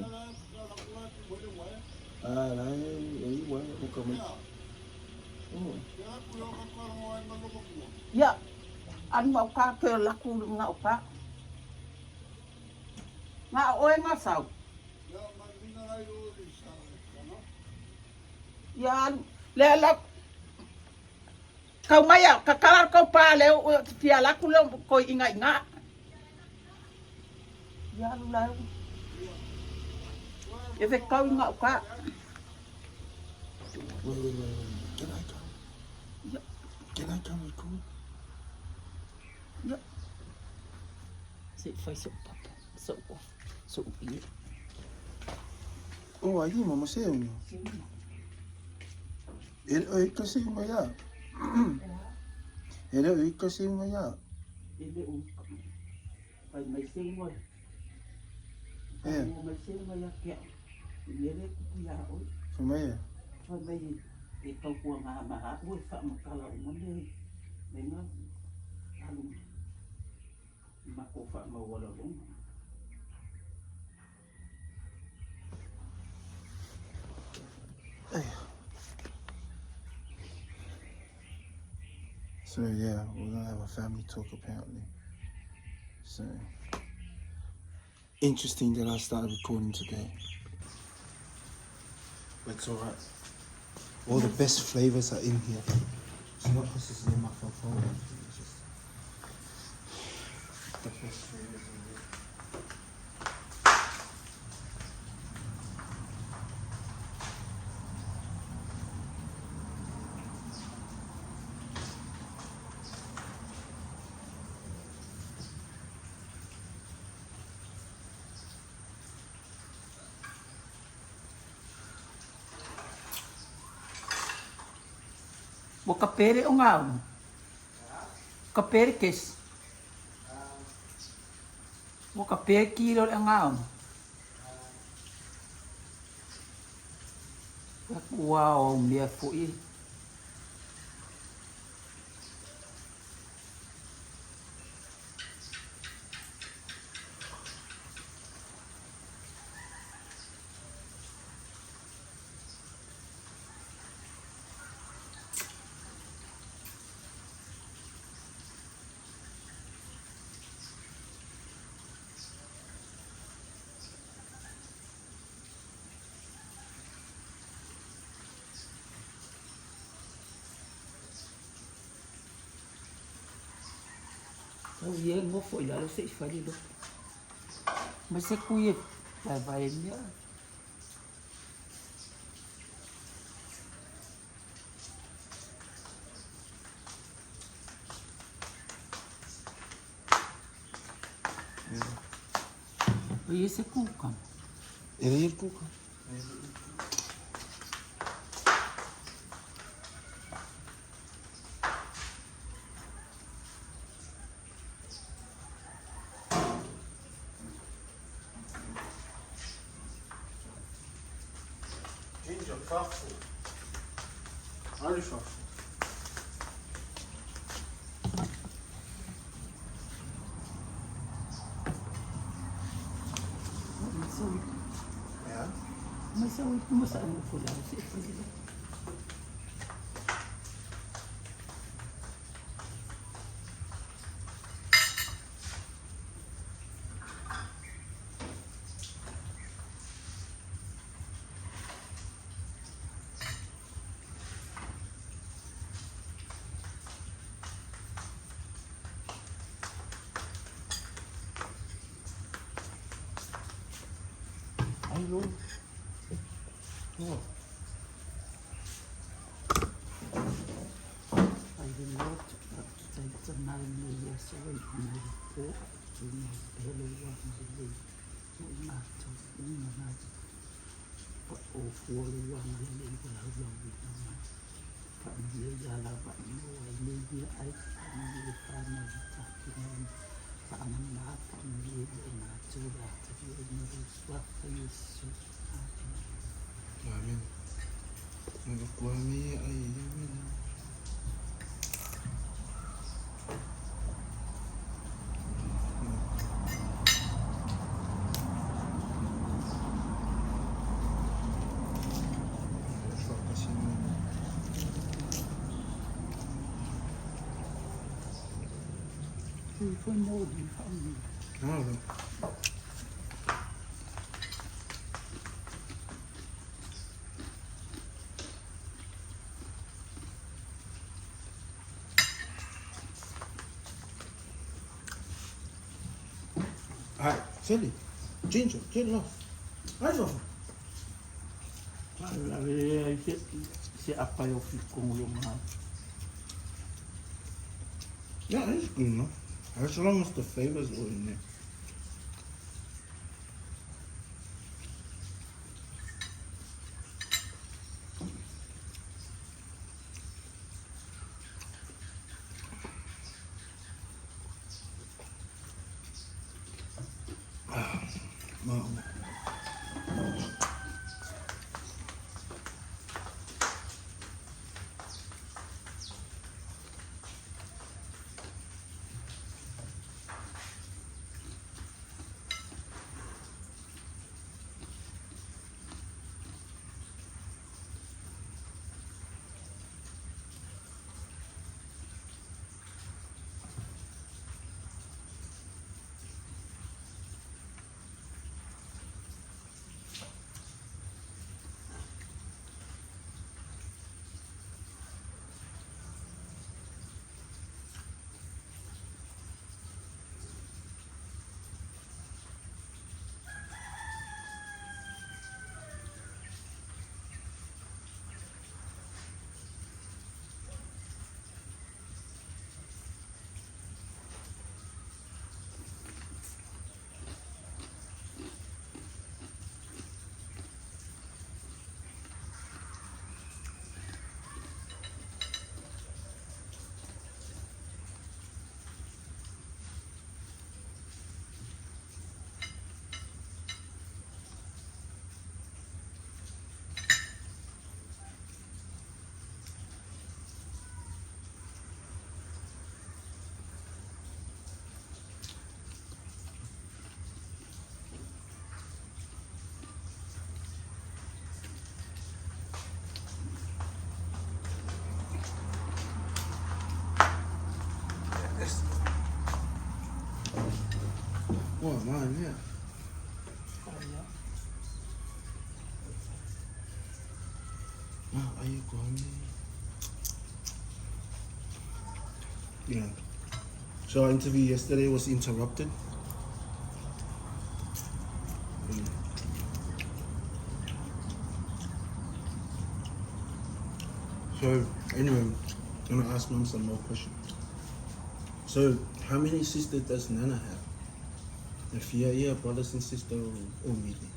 Ah, aí, ué, o caminho. Oh. Ya. An mau ka ke laku nga pa. Nga oe nga sau. Ya le la kau maya ka kalal kau pa le tia laku le ko inga inga. Ya lu la. E ve kau nga pa. Wait. Can I come? Yeah. Can I come record? Ya. Se faz seu papo. So iya. Oh, aí, mamãe, você é um. Ele kasi mo ya. Ele kasi mo ya. Ele ay may singoy. Eh, May singoy ya kaya. Ele kuya oy. famaya. Ay may ikaw po nga mahaoy sa makala umali. May nga alum. Makufa mawala long. So yeah, we're gonna have a family talk apparently. So interesting that I started recording today. But it's alright. All the best flavors are in here. It's not because it's in my phone. It's just the best flavors in here. Mo kapere o ngao. Kapere kes. Mo kapere kilo ang ngao. Wow, mia foi. Oh iya ngofo ya lo se fali lo. Mas se kuye vai niya. Iya se kukan. Ele ia pouco. Ginger, fafo. Olha o fafo. É? Mas eu não sei como foi lá, se fali lo. Ai, não. Oh. Ai de lot sai tornare meglio se vuoi un po' un pelo guarda un nato o fuori guarda lì quella roba famiglia la famiglia lì ai famiglia fanno di famiglia famiglia natura che non sua isso Amin. Nagkuami ay yamin. foi novo famiglia Nada. Ah, Sally. Ginger, get lost. Ai, fafo. alla vedere se appaio con lo male. Yeah, it's good enough. As long as the flavors are in there. Mom. Oh, mine, yeah. Oh, are you going? Yeah. So our interview yesterday was interrupted. So anyway, I'm gonna ask Mom some more questions. So how many sisters does Nana have? If you're brothers and sisters or meeting?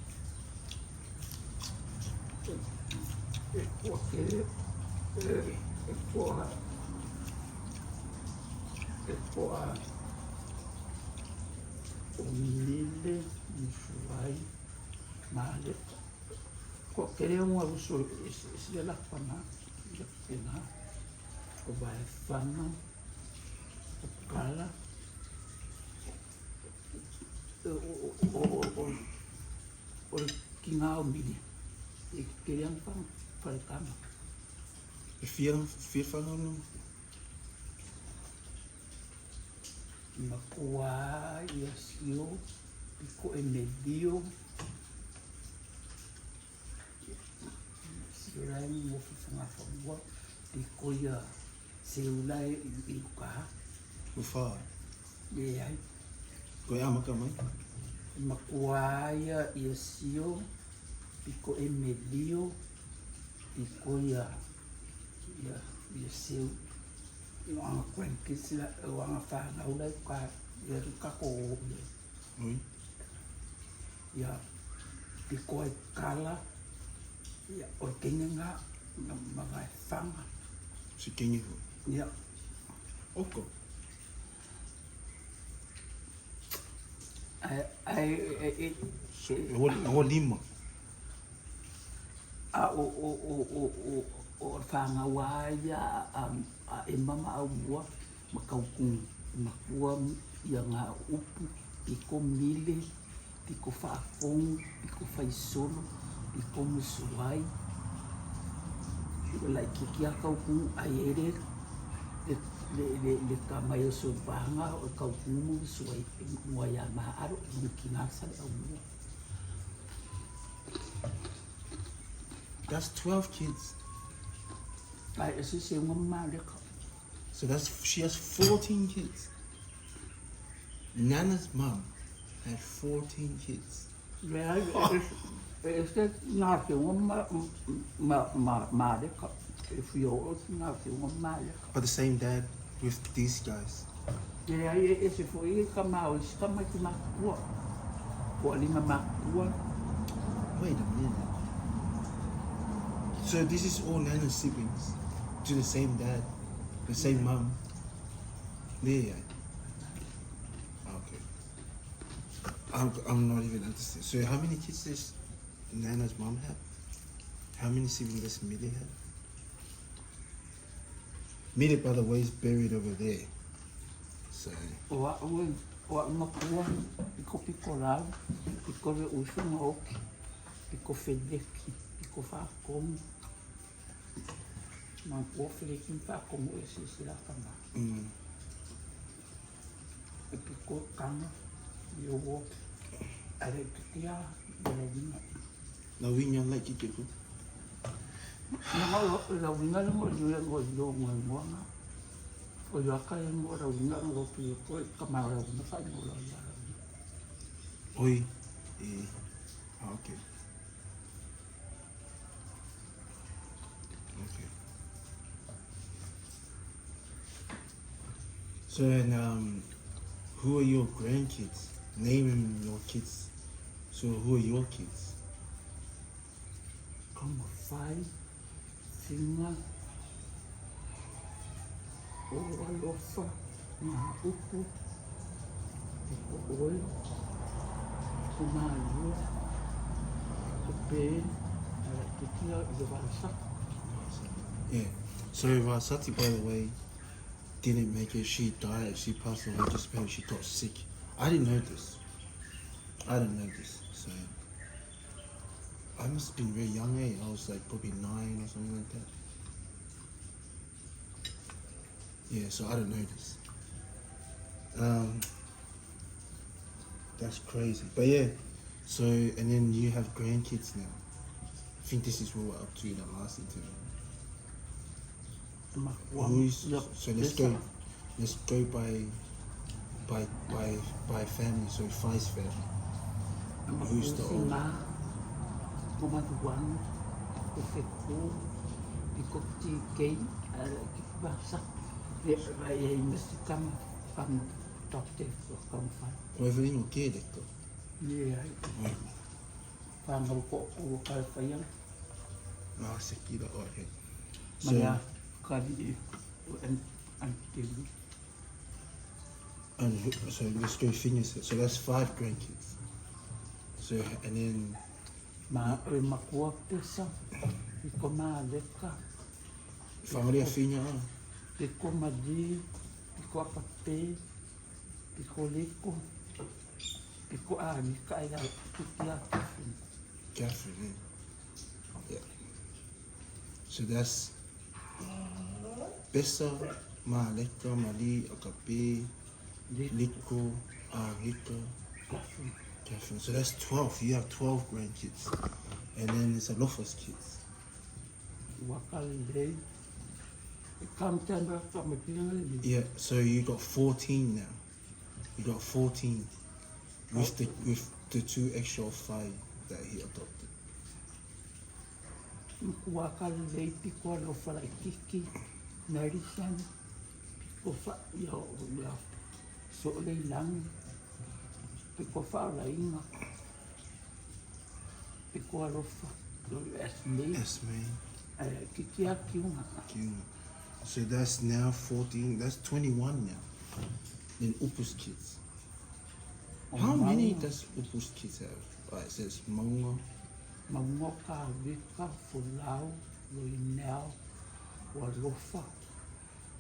Umilde, misuai, male. Kok kere uma usul isela pana, yakina, obai fana, kala. O kinga umili, kere ang pang falkama. Vier van hem? Makua yasio, pico e medio. Sirai mo fufanga fangwa, pico ya seulai iuka. Hoeveel? Yai. Kau yang makan mai? Makua yasio, pico e medio, pico ya seu. Ang kwengki sila ang fanga ulay ka ya kako Oui. ya pico e kala ya orkenga mga fanga Ze ken je goed. ya Ook al. ai So, hoor lima. o fanga wa ya e mama Aumua makaukung makua ya nga upu piko mile piko faafong piko faisolo piko musuai like kikia kaukung aere le kamayo subanga o kaukung musuai muaya maaro mukinasa Aumua. That's 12 kids. Ai esse se uma malika. So she has 14 kids. Nana's mom had 14 kids. Este nasce uma malika. If you nasce uma malika. But the same dad with these guys. E aí esse foi kamau, kama que makua. Ko linga makua. Wait a minute. So this is all Nana's siblings to the same dad, the same mom. Yeah. Okay. I'm not even understanding. So how many kids does Nana's mom have? How many siblings does Millie have? Millie, by the way, is buried over there. So O makua piko lá, piko uso no piko fedeki, piko fa como não vou fazer quem tá como esse será também. E ficou cama e eu vou arrepiar da vinha. now we young like you. Não, da vinha não vou Moana. O eu acá não vou da vinha não vou pôr camara não faz não lá. Oi. Okay. Okay. So and who are your grandkids? Name your kids. So who are your kids? Como faz, singa, o alofa, na upu, o oi, o malu, o pé, a titia e o balsa. Yeah. So Vasati, by the way, didn't make it. She died. She passed away just because she got sick. I didn't know this. So I must have been very young, eh? I was like probably 9 or something like that. Yeah, so I don't know this. That's crazy. But yeah, so, and then you have grandkids now. I think this is what we're up to in the last interview. So let's go by by family, so Fai's family. Who's the Makusi older? nga, kumatuan, kufeku, ikoti kei, kibasa. Ay mesti kam tokte kam fa. Everything okay, Decco? Yeah, pangau ko kal fayang, Ah, Sekira, okay. So, maya kali antil. and so let's go finish it. So that's 5 grandkids. So, and then, Makuha pesa, iko maleka, family afinya, iko madi, iko akape, iko liko, iko ani kaya tukia. Catherine, yeah. So that's Bessa, Maleka, Mali, Akape, Liko, Rika, Catherine. So that's 12. You have 12 grandkids. And then it's Alofa's kids. Wakale, come tender from a pinang. Yeah, so you got 14 now. You got 14 with the 2 extra 5 that he adopted. Wakale, piko lo fala kiki, narisan, piko fa yo so le lang, piko fa la inga, piko lo fa lo esme, Esme, kiki akiunga. Kiuna. So that's now 14. That's 21 now. Then Upu's kids. How many does Upu's kids have? It says Mongo. Mamoka, Vika, Fulau, Luinel, Warofa.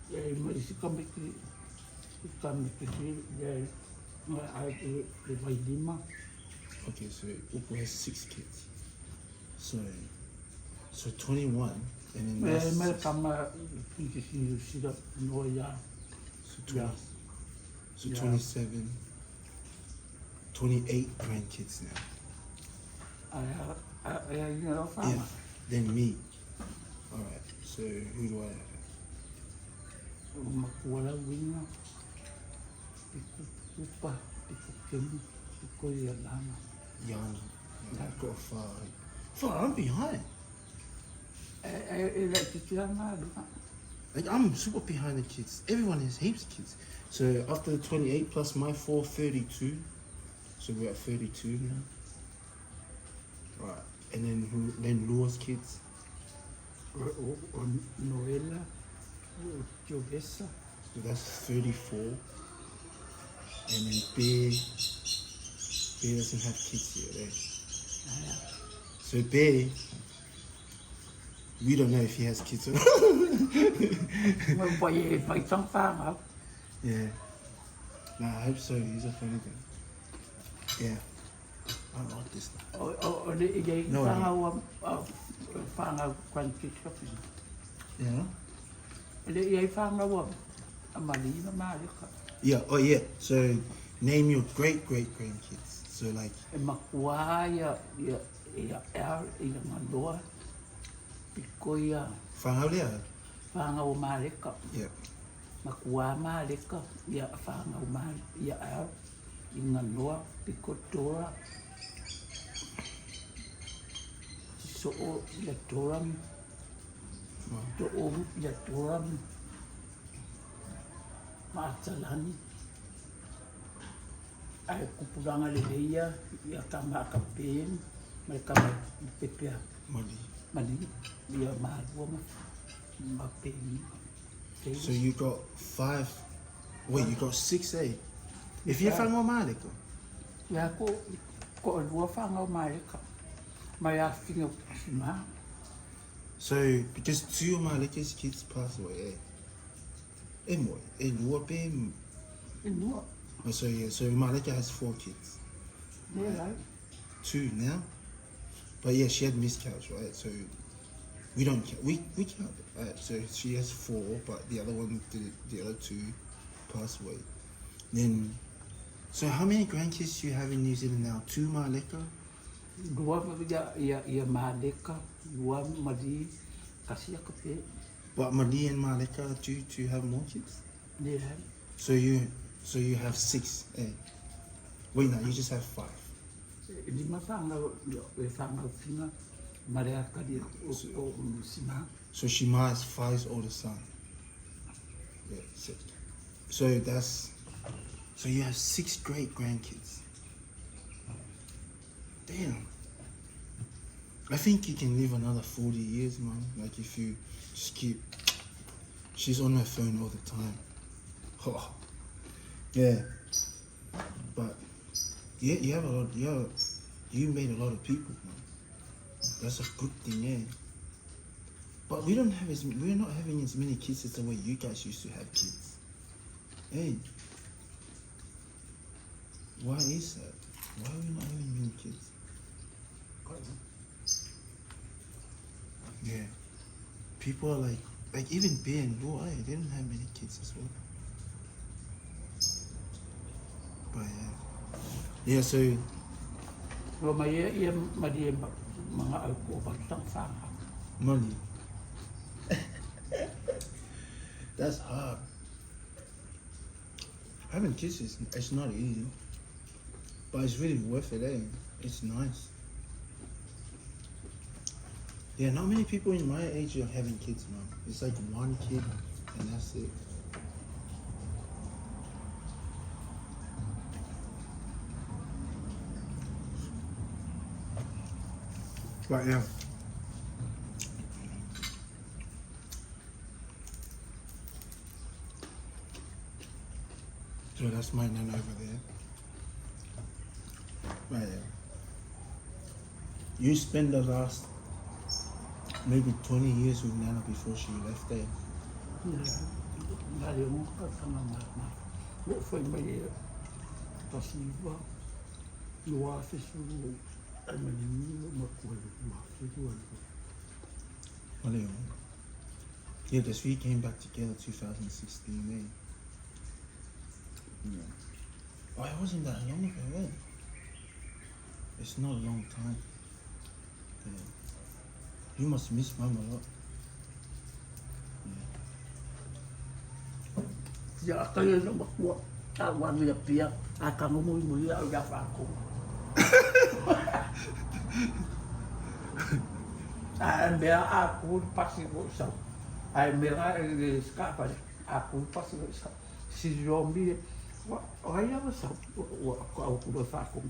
Mas kami lima. Okay, so Upu has 6 kids. So 21, and then that's Mas kami sila noya. so 20, so 27, 28 grandkids now. Yeah, then me. All right. So who do I have? Makuala winga. Upa, kemi, yalana. Yana. I've got 5. 5. I'm behind. Like I'm super behind the kids. Everyone has heaps of kids. So after the 28 plus my 4, 32. So we're at 32 now. Right. And then Lua's kids. Noela, Jovessa. So that's 34. And then Bear doesn't have kids yet, eh? So Bear, we don't know if he has kids or not. Yeah. Nah, I hope so. He's a funny guy. Yeah. I like this stuff. Yeah? Yeah, oh yeah. So name your great grandkids. So like Fangalia. Yeah. Makua maleka ya fanga umal ya al inganoa pikotora so ya toram to ya toram matalani ai kupulanga leia ya kama kapen mereka pepea Money. mali dia malua mapeni. So you got 5. Wait, you got 6, eh? If you found more Malika. Ya ko lua fanga maleka. Maya finga sima. So because 2 of Malika's kids passed away, eh? Eh, more. Eh, Lua Be. Inu. Oh, so yeah, so Malika has 4 kids. Yeah. 2 now. But yeah, she had miscounts, right? So we don't count. We count it. Right? So she has 4, but the other 2 passed away. Then, so how many grandkids do you have in New Zealand now? 2 Malika? Dua ya maleka, dua madi kasih kape. But Mali and Malika, do you have more kids? Dia So So you have 6. Wait, no, you just have 5. Lima whanga e whanga whina, marea kari o Lusina. So Shima is 5's older son. Yeah, 6. So so you have 6 great grandkids. Damn. I think you can live another 40 years, man. Like if you just keep. She's on her phone all the time. Oh. Yeah. But yeah, you have a lot. You made a lot of people, man. That's a good thing, yeah. But we're not having as many kids as the way you guys used to have kids. Hey. Why is that? Why are we not having many kids? Yeah. People are like even Ben, they didn't have many kids as well. But yeah, so Wa mai ia mari mga au ko batang whanga. money. That's hard. Having kids it's not easy, but it's really worth it. It's nice. Yeah, not many people in my age are having kids, man. It's like 1 kid and that's it. But yeah. So that's my nana over there. But yeah. You spend the last maybe 20 years with Nana before she left there. Ngari mo ka whanga mārna. Wo whai mai e tasiwa. Lua whisu ai mani nilo makua lua whisu ai. Valeu. Yeah, the three came back together 2016, eh? Yeah. Oh, it wasn't that long ago, eh? It's not a long time. Yeah. You must miss Mum a lot. Ya kaya na makua. Awan ya pia. Akang umui au ya whako. Ai mea aku pasi ko sa. Ai mea e skapa aku pasi ko sa. Si zombie ai ava sa o au ko fa ko.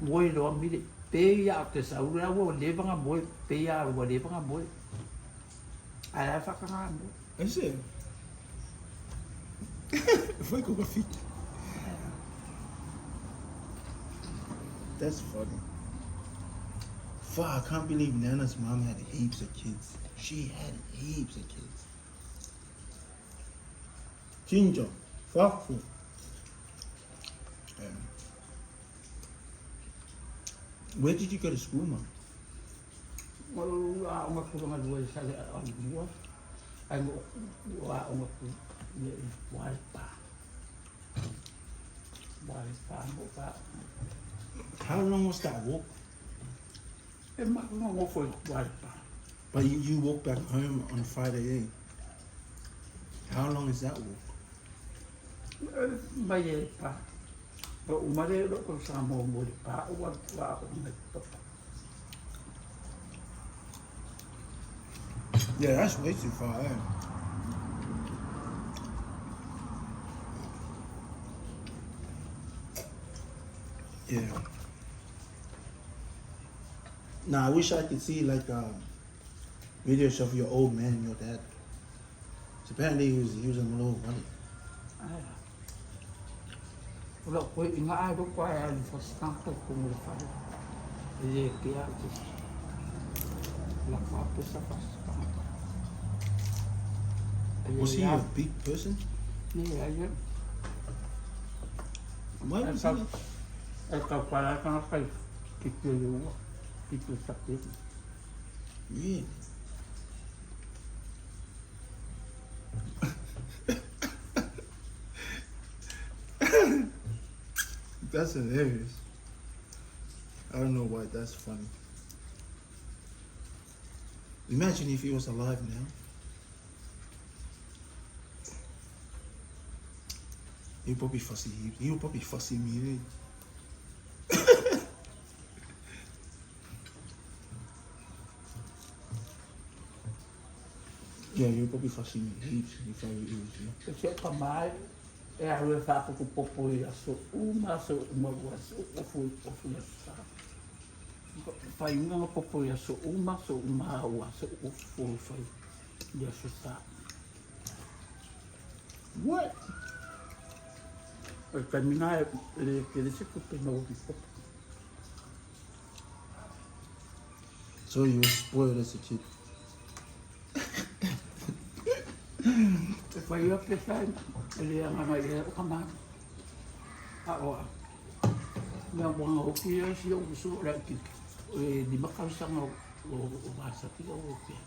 Moi lo mi pe ya te sa ura wo le banga boy pe ya wo le banga boy. Ai fa ka ngamo. Is it? Foi com a fita. That's funny. Fuck, I can't believe Nana's mom had heaps of kids. She had heaps of kids. Ginger, fuck you. Where did you go to school, Mom? Wa uma ko nga duwa sa ang duwa. Ai mo wa uma ko ni wa pa. Wa pa mo pa. How long was that walk? E ma ko mo foi wa pa. But you walk back home on Friday, eh? How long is that walk? Mai e pa. But umare ro ko sa mo pa wa ko me to. Yeah, that's way too far, eh? Yeah. Nah, I wish I could see like videos of your old man and your dad. So apparently he was a little funny. Wala ko inga ai do ko ai fa sta ko mo fa. E que a la pa sa fa. Was he a big person? Yeah, yeah. Why was he? Esta para kan kai kitu sakit. Really? That's hilarious. I don't know why that's funny. Imagine if he was alive now. He'll probably fussy. He'll probably fussy me. Yeah, he'll probably fussy me heaps if I was you. Kasi pa mai, hawe fa ko popo ya so uma so ofu ya sa. Pa inga popo ya so uma wa so ofu fa ya so sa. What? Terminar que desse que no popo. So you were spoiled as a kid. Fa ia pesa ele anga mai o kama. O. Na wanga o kia si o so ra ki. Di bakal sanga o basa ki o kia.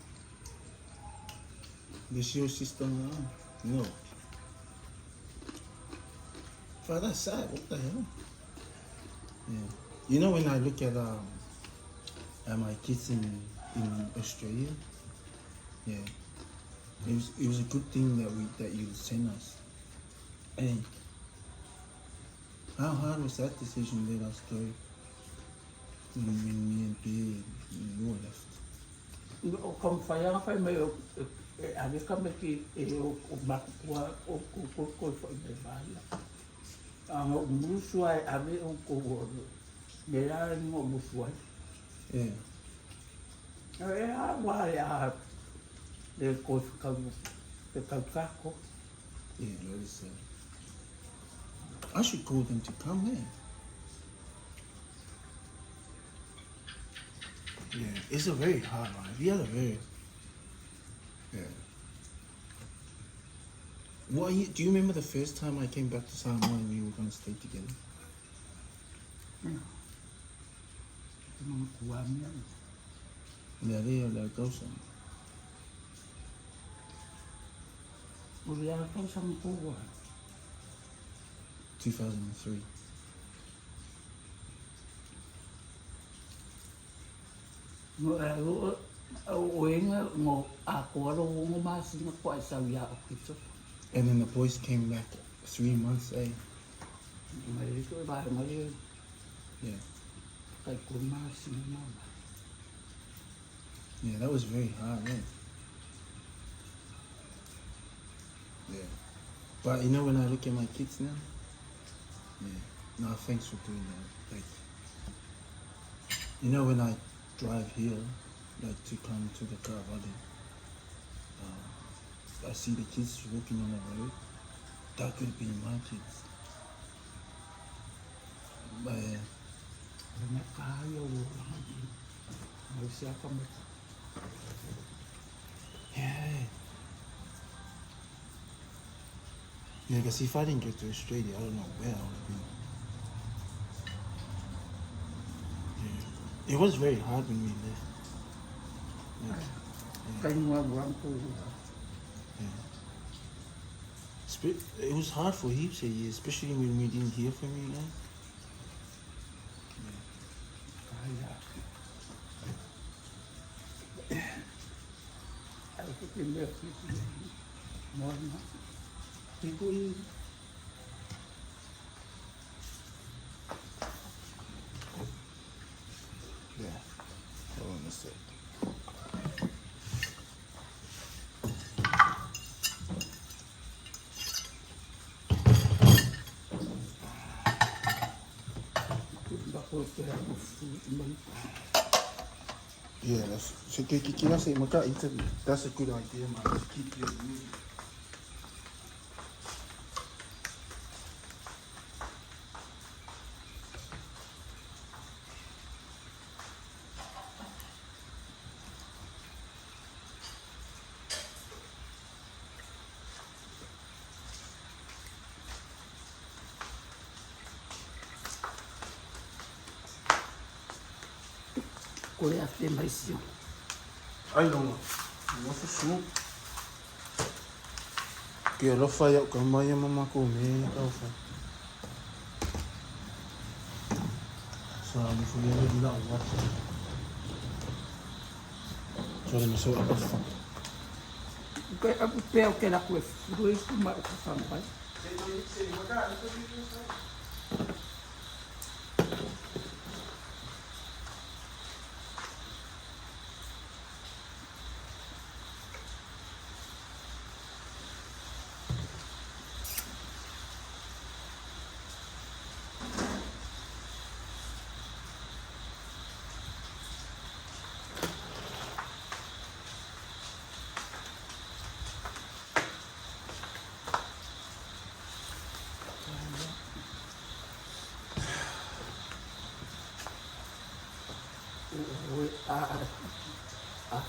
This your sister now? No. Father, that's sad. What the hell? Yeah. You know when I look at my kids in Australia, yeah, it was a good thing that you sent us. And how hard was that decision to let us go when me and P and you were left? O kam faya fa mai o ave kam ki o makua o ko fa de bala. Ang musuai ave o ko de la mo musuai. Yeah. Wa ya de ko ka ko. Yeah, that is I should call them to come, man. Yeah, it's a very hard life. You had a very, yeah. Do you remember the first time I came back to Samoa and we were going to stay together? Yeah, they are like those. Uri ala kau sang kuwa. 2003. O inga mo ako alo mo mas nga ko ay sawiya o kito. And then the boys came back 3 months, eh? Mali ko ba mali Yeah. kay ko mas nga mama. Yeah, that was very hard, man. Yeah. But you know when I look at my kids now, yeah. No, thanks for doing that. Like, you know when I drive here, like to come to the car valley, I see the kids walking on the road. That could be my kids. But yeah. Na kaya o mo siya ka mo. Yeah. Yeah, because if I didn't get to Australia, I don't know where I would be. Yeah. It was very hard when we left. Kay mo ang ko. Yeah. It was hard for heaps of years, especially when we didn't hear from you guys. Kaya. Ay ko kimber Moana. People Yeah. Hold on a sec. Yeah, that's a good idea, man. Just keep your music. ko ya te mai si. Ai no. No se su. Que lo falla con maya mamá come causa. So I'm for you la what. So me so apa. Ko aku pe o que la ko fu ko ma ko fa mai.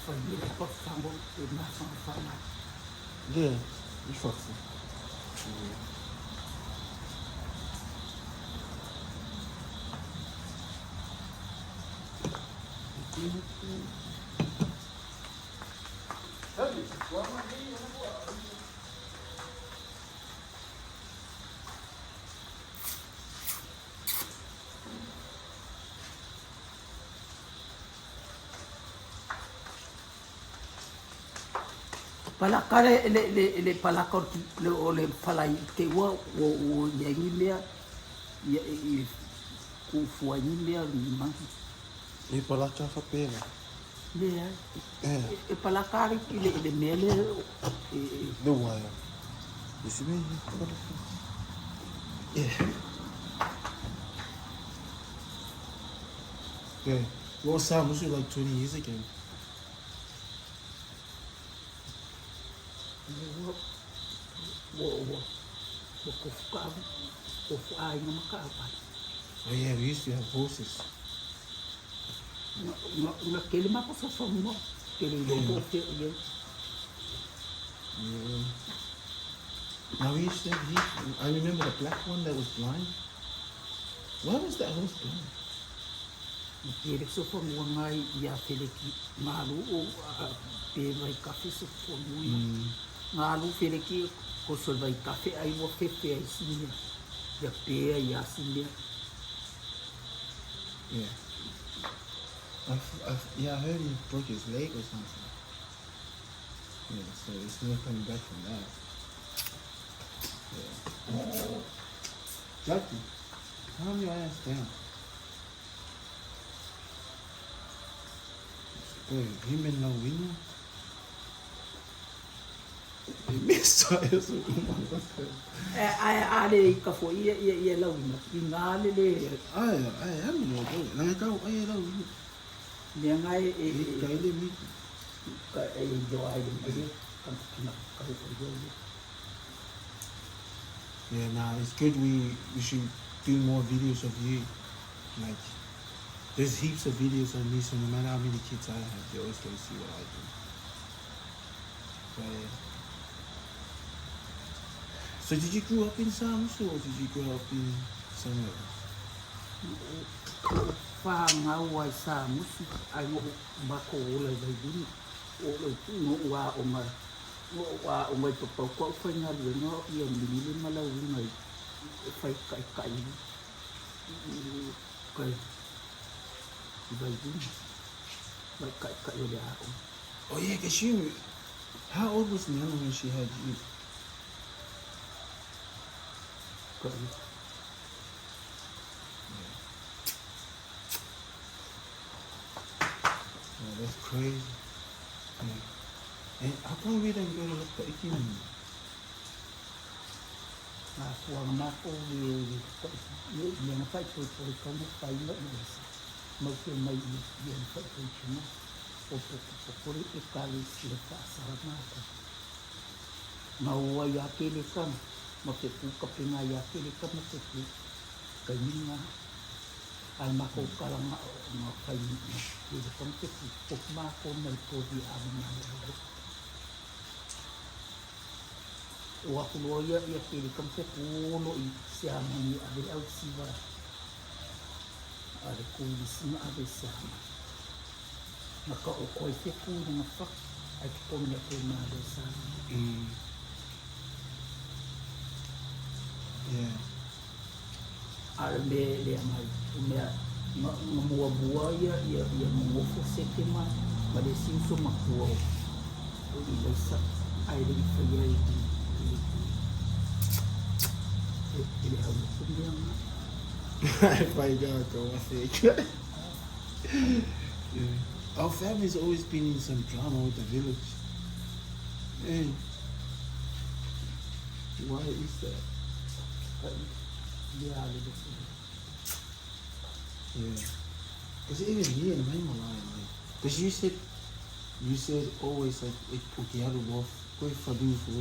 família pode estar muito na fama. Yeah, you fuck it. Palakare le palakor le ole palai te wa o yangi mea ya ku fuani mea lima E palaka fa pena. mea Yeah, e palakare le mele the wire. You see me? Yeah. Yeah. What sound was you like 20 years ago? wo ko fuka o ai no makapa Oh yeah, we used to have horses. na kele ma ko so mo kele lo te ye Yeah. Now we used to have heat. I remember the black one that was blind. Why was that horse blind? kele so fo mo ngai ya kele ki malu o pe mai kafe so fo mo ngalu kele ki ko so vai kafe ai mo fefe ai sinia ya pe ya sinia Yeah. Yeah, I heard he broke his leg or something. Yeah, so it's not coming back from that. Yeah. Jackie, calm your ass down. Boy, him and no winner. He missed us. ale ka fo ia la una ngale le Ai, I'm no go. Lang ikaw, ay, lang. le ngai Kaili mi. ka jo ai de ka ka ko Yeah, nah, it's good we should do more videos of you. Like, there's heaps of videos of me, so no matter how many kids I have, they always gonna see what I do. But, yeah. So did you grow up in Samus or did you grow up in somewhere else? fa nga wa sa musi ai mo ba ko le dai dun o le no wa o ma wa o mai to ko fa nga le no ia ni le mala u mai fai kai kai kai dai dun mai kai kai le a Oh yeah, cause you, how old was Nana when she had you? kai Oh, that's crazy. Yeah. And how come we don't go to look for Ikim? na ko ma ko ni na fai to ko mo fai no mo ke mai ni fai to chimo o por e kali le pasa ma ko na wa ya ke le kan mo ke ku ka pinga ya ke le kan mo ke ku ka ni na al ma ko kala ma fai ni le kan ke ku ma ko mai ko di a ma o aku loya ia ke le kan ke ku no i sia ma ni ave au siva ale ku ni sima ave sia maka o koi te ku na fa ai ko me ko na de sa Yeah. ale le mai me mo bua ia mo fo se ke ma de sin so ma ku o i le sa ai le fa ia If I gotta go, I think. Yeah. Our family's always been in some drama with the village. Man, why is that? Yeah. Because even me and my mom, like, because you said always like Pukiaru off, go for doing for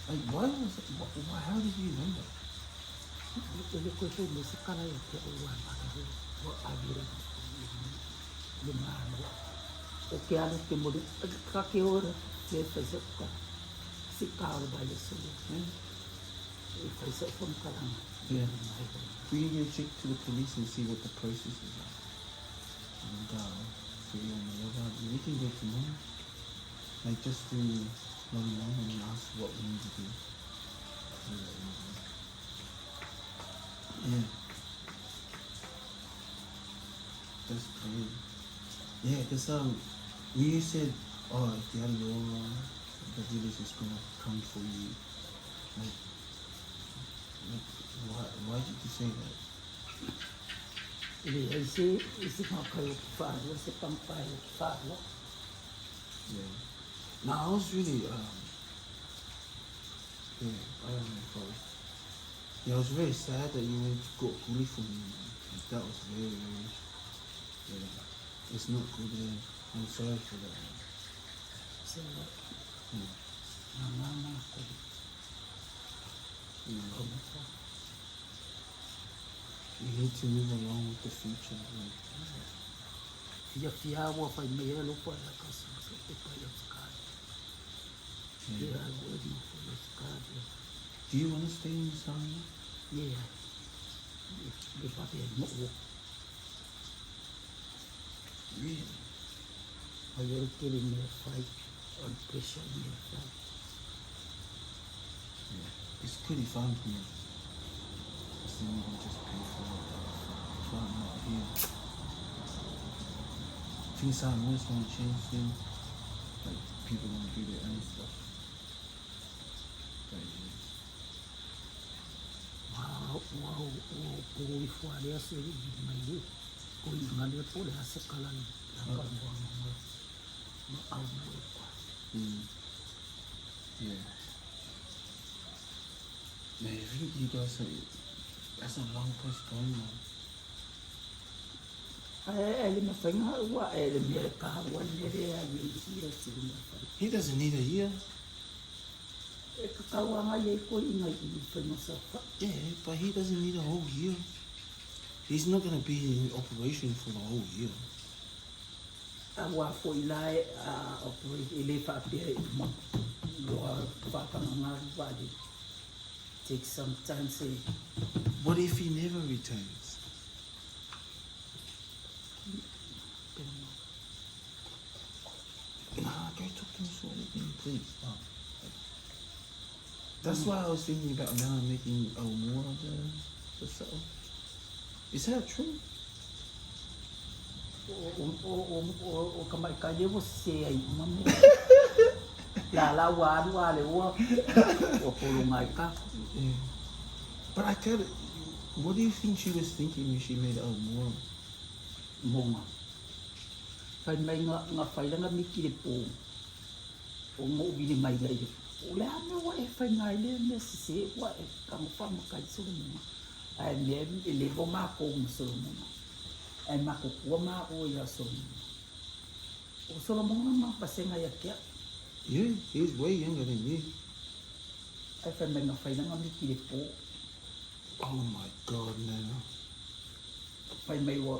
like why was it, why, how did you know that? O que há que morrer, que hora que faz o que se cala da isso, né? E faz o como caramba. Yeah. We can go check to the police and see what the process is like. And for you and whatever, we can go to mom, like just to let mom and ask what we need to do. Yeah. That's crazy. Yeah, because you said, oh, if you have law, the village is gonna come for you. Like why did you say that? Esse macaco faz, você campai faz. Yeah. No, I was really yeah, I don't know if I was. Yeah, I was very sad that you went to go bully for me. Like, that was very, yeah. It's not good. I'm sorry for that. So, Yeah. You need to move along with the future. Like, do you want to stay in Zambia? Yeah. Really? I will kill me a fight on pressure me a fight. Yeah. It's pretty fun for me. So you can just pay for it. I'm not here. Things are always going to change soon. Like, people don't do their own stuff. But, yeah. Yeah. Man, I think you guys are, that's a long place going, man. He doesn't need a year. Yeah, but he doesn't need a whole year. He's not going to be in operation for the whole year. Take some time, say. What if he never returns? Nah, go talk to him so please. That's why I was thinking about now making Aumua the settle. Is that true? Yeah. But I tell it, what do you think she was thinking when she made Aumua? Moana. Fai mai nga fai langa miki le po. O mo vini mai lai. O le ame wa e fai ngai le me se wa e kamo fa mo kai so mo. Ai me le vo ma ko mo so mo. Ai ma ko ma o ya so mo. O so mo ma pasenga ya kia. Yeah, he's way younger than you. Ai fai mai nga fai langa miki le po. Oh my God, Nana. Fai mai wa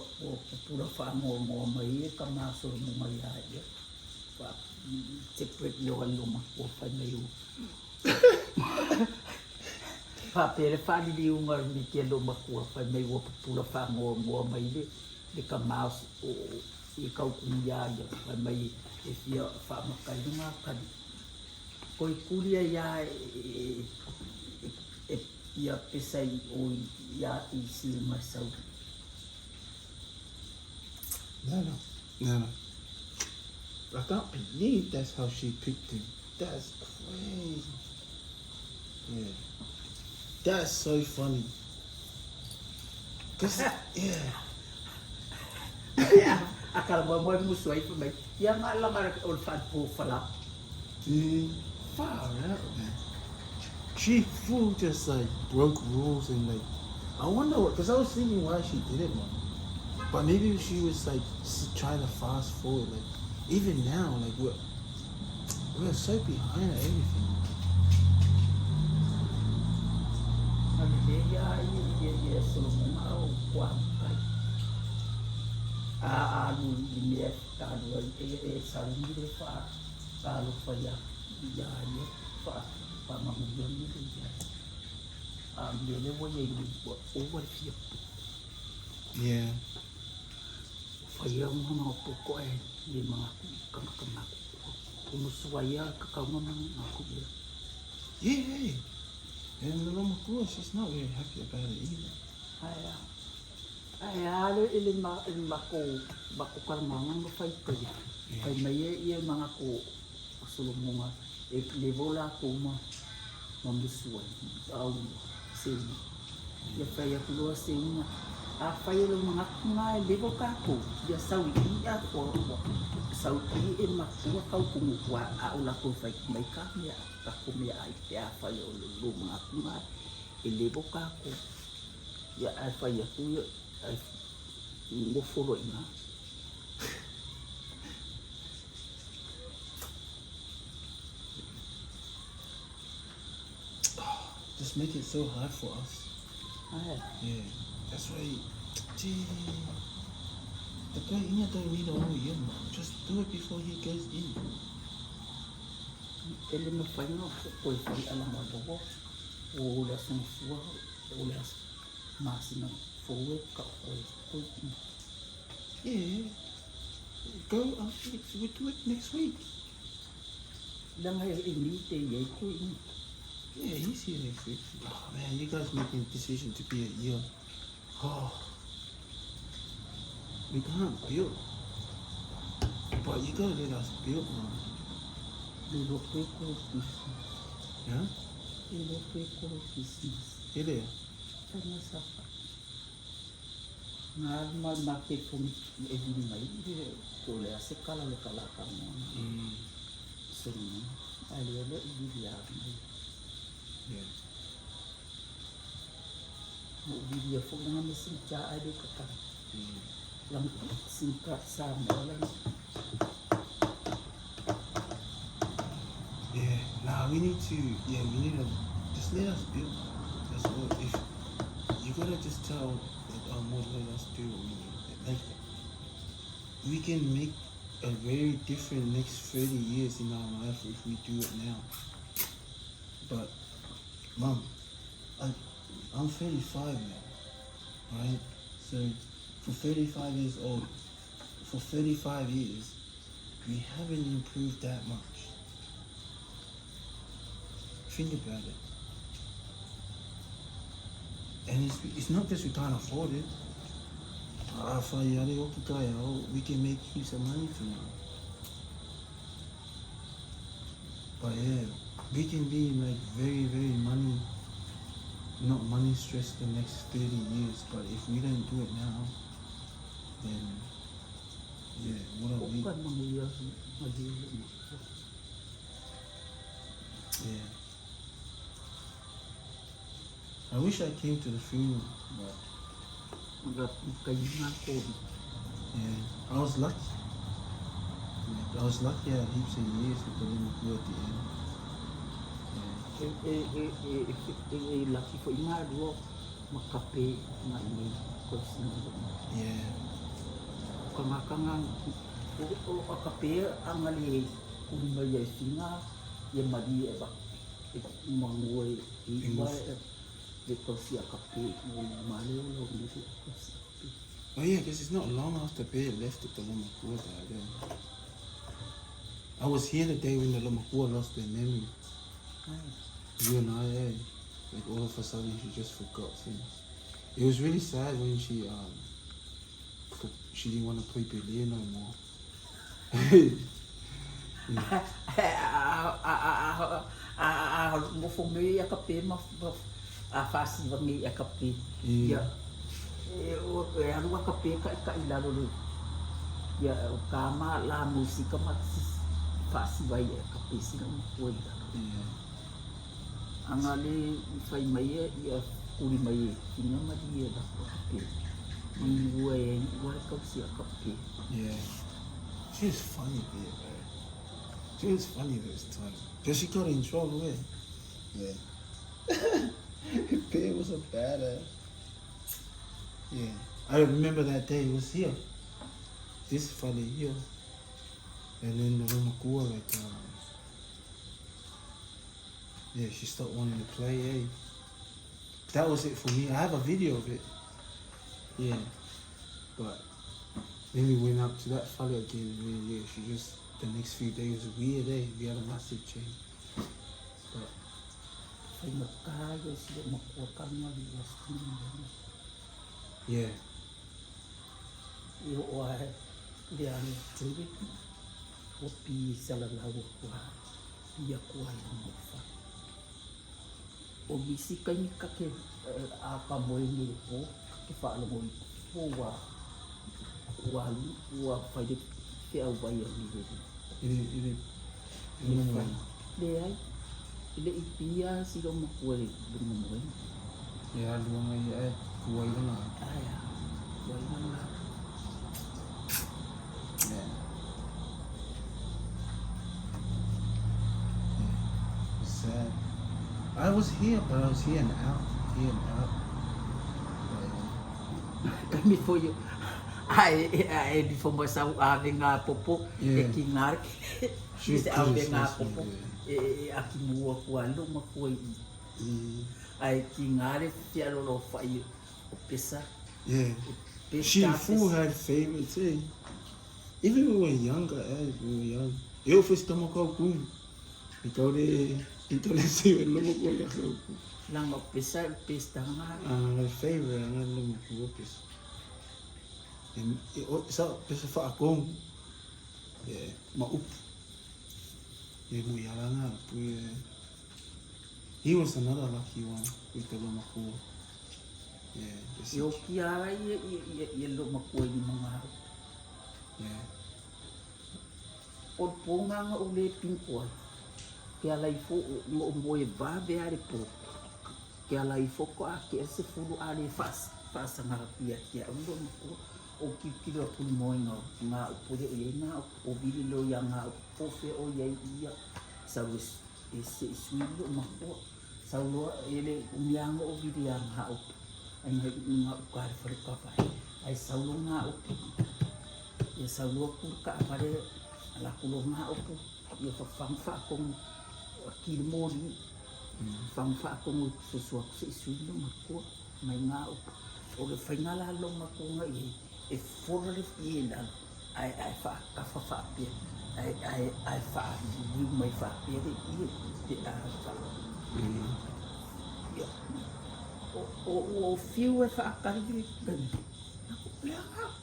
pura fa mo mai e kama so mo mai ai. Wa te pret yo aluma o fai mai o. Fa pere fa li unga mi ke lo ma ko fai mai o pura fa mo mai le kama o e ka ku ya fai mai e fia fa ma kai nga ka ko kuria ya ia pesai o ia isi masau. No. I can't believe that's how she picked him. That's crazy. Yeah. That's so funny. Cause yeah. Akala mo muso ay pamay. Yang alam ara ulfan po fala. Far out, man. She full just like broke rules and like I wonder what, because I was thinking why she did it, man. But maybe she was like trying to fast forward. Like even now, like we're so behind at everything. So mau kuat kai. Anu ini anu saling di fa. Kalau saya ya fa pamamuyon ni dia. Dia wo ye ni over here. Yeah. Faya mo poko di mga kama umusuwaya kakamo ng ako dia. Yeah. And the mama girl, she's not very happy about it either. Halo ilin bako karmangan mo fay ko ya. Kay may mga ko sulong mo nga levola ko mamusuan au sim. Ya faya ko sim faya lo mga nga levo ka ko. Ya sawi iya ko sawi makuha kau kumukuha aula ko fay may kamya kakumya ay faya lo mga nga levo ka ko. Ya faya ko go follow ina. Just make it so hard for us. Yeah, that's why. Gee, the guy in don't need a whole year, man. Just do it before he goes in. Ele me faz não foi ela mandou o lesson sua o lesson mas não foi foi Yeah, go. We'll do it next week. dan hay imite yai ko Yeah, he's here next week. Oh man, you guys making a decision to be a year. Oh, we can't build, but you gotta let us build, man. dulu ko Christmas Yeah, dulu ko Christmas get it. sama sapa normal market pun edin mai ko le sekala le kala kamu sering ali ada dia mai Yeah. dia fog na mesin cha ada kata lang singkat sama lang Yeah. Nah, we need to. Yeah, we need to just let us build. That's all. If you gotta just tell what let us do. Like we can make a very different next 30 years in our life if we do it now. But, Mom, I'm 35 now, right? So, for 35 years old, for 35 years, we haven't improved that much. Think about it. And it's not just we can't afford it. We can make heaps of money from it. But yeah, we can be like very, very not money stressed the next 30 years. But if we don't do it now, then yeah, what are we? bukan mengiyak lagi Yeah. I wish I came to the funeral, but enggak kayak aku yeah, I was lucky. I was lucky I had heaps of years with the little girl at the end. laki ko ina dua makape na ini kursi Yeah. kangang o akape ang ali kung may singa yang madi ba mangoy iba because ya kape mo malo lo dito kursi. Oh yeah, because it's not long after Bear left at the Lamakua died. Yeah. I was here the day when the Lamakua lost their memory. You and I, like all of a sudden she just forgot things. It was really sad when she didn't want to play Bear no more. Mo fo me ya kape a fasi wangi a kape. Yeah. E arua kape ka ilalo lo. Ya o kama la musika maksis fasi vai a kape sina mo Yeah. angale fai mai ia kuri mai tinga mai da kape. Mingwe ka si a kape. Yeah. She was funny, man. She was funny this time. Because she got in trouble, eh? Yeah. Bear was a badass. Yeah. I remember that day he was here. This funny here. And then the Rumakua, like, yeah, she stopped wanting to play, eh? That was it for me. I have a video of it. Yeah. But then we went up to that fella again, and yeah, she just, the next few days was weird, eh? We had a massive change. But Fai makaga si makua kama di wastin. yeah, Yo wa dia ni tiri. Opi sala lawo kwa. Ia kwa mo fa. O bisi kai ka ke apa mo ni ko ke fa lo mo wa fai de ke au vai ni de. it Le ai ile ipia si lo mo ko le mo. yeah, I do want to add kuwai na. Aya. Wai na. Yeah. It's sad. I was here, but I was here and out. Here and out. But, Before you I before myself having a popo Yeah. e kingar She's she's having pretty a sweet, popo yeah. e akimua kwalo makoi ai kingare fialo lo fai o pesa yeah. She and Fu had favorites, eh? Even when we were younger, we were young. Eu fiz tomar com então então eles se não me conhecem. lang o pesa nga My favorite, I'm gonna look for workers. And so, pesa fa akong, yeah, maup. Yeah, mo yala nga, he was another lucky one with the Lomako. Yeah, yo kiara ye lo makoi ni mga yeah. o ponga nga o le pinko ke ala ifo mo moe va be ale po ke ala ifo ko a ke se fulu ale fas nga pia ke ando mo o ki lo pu mo nga po de ye na o bili lo ya nga po fe o ye ia sa wis ese swilo mo ko sa lo ele umianga o bili ya nga o ai nga ka fa ka fa ai sa lo nga o ya sa lo ku ka pare ala ku lo nga o ya fa fa kong kilmoni fang fa kong susua si swilo mako mai nga o le fainala lo mako nga e fora le fienda ai fa ka fa pe ai fa ni mai fa pe de a fa ya o fiu e fa ka ri ben ya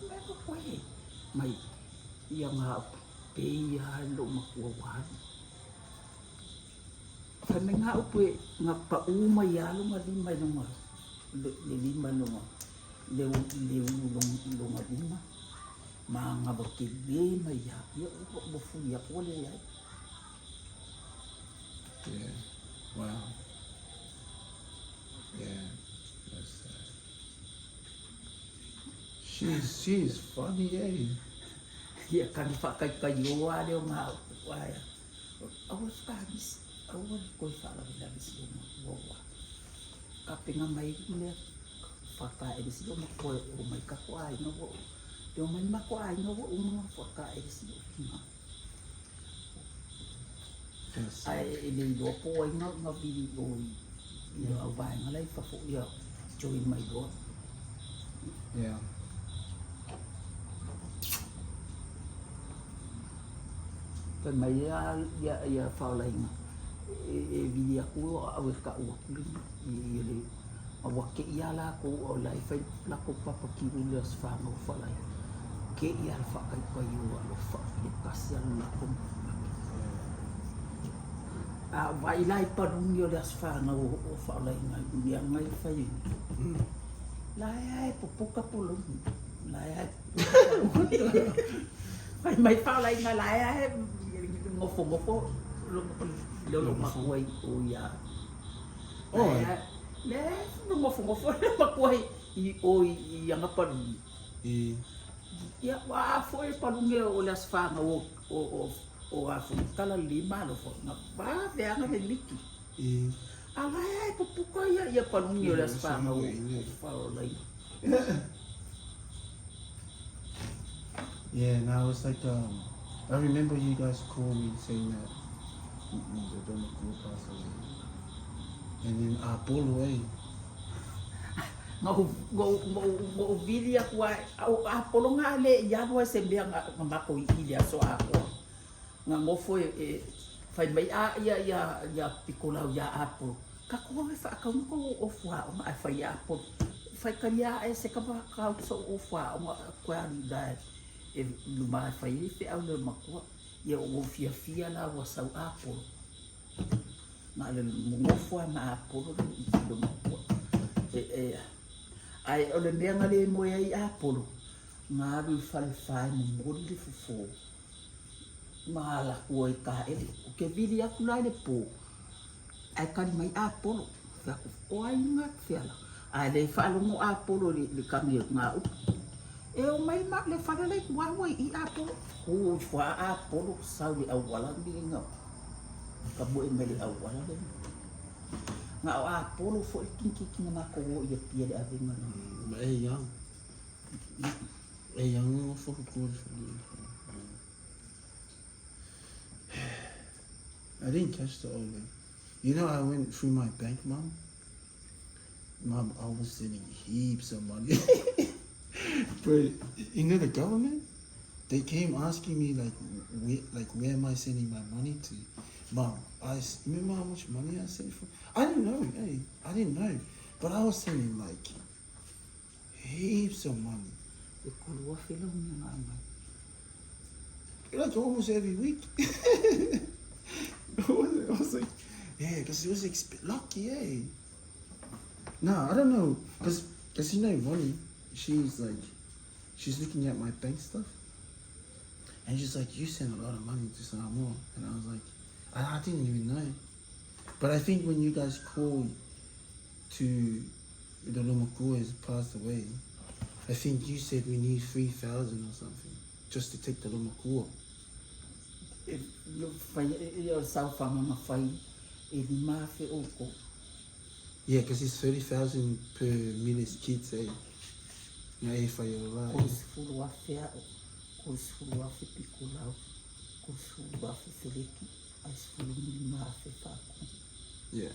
me ko koe mai ia nga pe ia lo mako wa fa me nga upe nga pa uma ia lo nga lima no le lima no le long lima ma nga ba ke be mai ya bo fu ya ko le ya Yeah. Wow. Yeah. That's sad. She's funny, eh? ya kan fa ka yo wa le nga wa ya awas kadis awas ko fa la bila bis mo wa ka pinga mai le fa ka e bis mo ko o mai ka ko ai no wo yo mai ma ko ai no wo mo fa ka e bis mo Yes. ai le do po ai no bi o yo vai nga lai fa fo yo join mai do Yeah. kan mai ya fa lai nga e vi aku au ka u i le a ke ia la ko o lai fa la ko pa ki le fa no fa lai ke ia fa ka ko yu lo fa e ka sia la ko vai lai parungi o das whanga o whaolai ngai, ia ngai whai. Lai ai pupuka pulungi, lai ai pupuka pulungi. Whai mai whaolai ngai lai ai, ngofo, lolo makuai o ia. Lai ai, ngofo, makuai o i anga parungi. Ia wa foi palunge o las whanga o afu kala lima lo fo na ba veanga de liki ai pupuka ia palunge o las whanga o whaolai. Yeah, now it's like I remember you guys called me saying that the Domako passed away, and then Apollo, Ngo vilia kwa Apollo nga le ya wa sembia nga mako ilia so ako nga ngofo fai mai ya pikola ya Apollo ka ko fa ka ko ofwa ma fai Apollo fai kalia se ka ba ka so ofwa ma kwa da luma fai te au le mako ya o fia la wa sa Apollo na le ngofo ma Apollo do mako ai o le mea ngale mo ai Apollo ngā rui whai mo mori le fufo ngā la kua i ka ele o ke viri aku lai le pō ai kari mai Apollo whiako o ai ngā whiala ai le whaalongo Apollo le kami ngā upu o mai ma le whanalei kuawai i Apollo o wha Apollo sau le awala ni ngā ka moe me le awala le nga o Apollo fo kinki na ko ia pia le avenga but young for good. I didn't catch the old one. You know, I went through my bank, Mom, I was sending heaps of money. But you know, the government, they came asking me where am I sending my money to? Mom, remember how much money I sent for? I didn't know, I didn't know. But I was sending like heaps of money. Like almost every week. I was like, yeah, because it was lucky, No, I don't know. Because you know, Ronnie, she's looking at my bank stuff. And she's like, you sent a lot of money to Samoa. And I was like, I didn't even know. But I think when you guys called to the Lomakua has passed away, I think you said we need 3,000 or something just to take the Lomakua. Yeah, because it's 30,000 per million kids, Yeah, if I alive. Yeah. Yeah.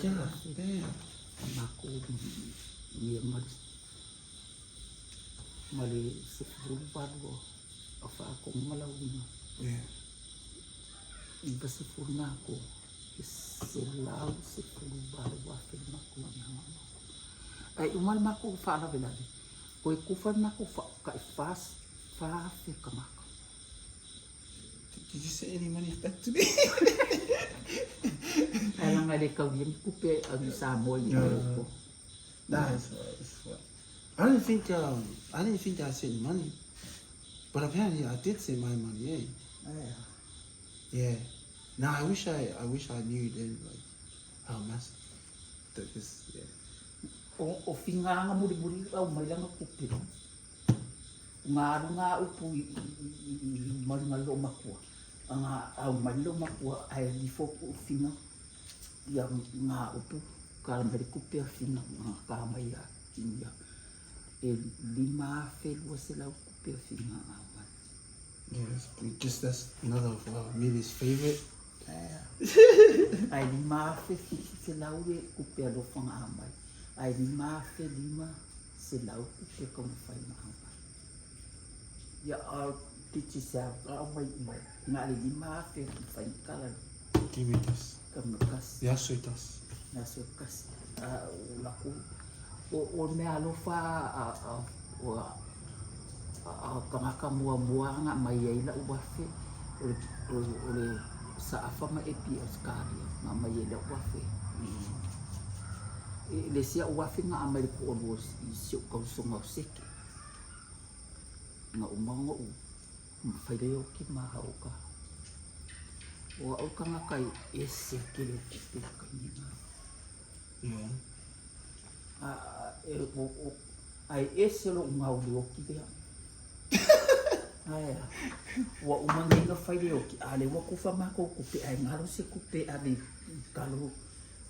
God damn. Yeah. Ai umal mako fala velade. Koe kufan mako kai fast fa fe kamako. Did you send any money back to me? Alang ale ka bien kupe ang Samoa ni ko. That's fine. I didn't think I sent money. But apparently I did send my money, Yeah. Now I wish I knew then how massive that is, O finga nga muri au mai lang kupe. Nga upu lo makua. Nga au mai lo makua ai di fo finga. Yang nga upu kala mai kupe finga nga ka mai ya kinga. Lima fe was la kupe finga nga. Yes, that's another of Millie's favorite. Ai lima fe se la ue kupe lo fanga mai. Ai lima fe lima se la kupe como fai mai. Ya tici sa mai nga lima fe fai kala. Give me this. Kamukas. Yeah, sweet us. na se kas la ku o me alofa kamaka mua nga mai ai la uafe o sa afa ma epi askari nga mai ai la uafe le sia uafe nga amai ko o si ko songa seke nga umango u mfaile o ki mahauka o au kanga kai ese kele kipila kanina ai ese lo ngau lo ki dia ai wa umangi no faile o ki ale wa ku fama ko ku pe ai ngalo se ku pe abi kalau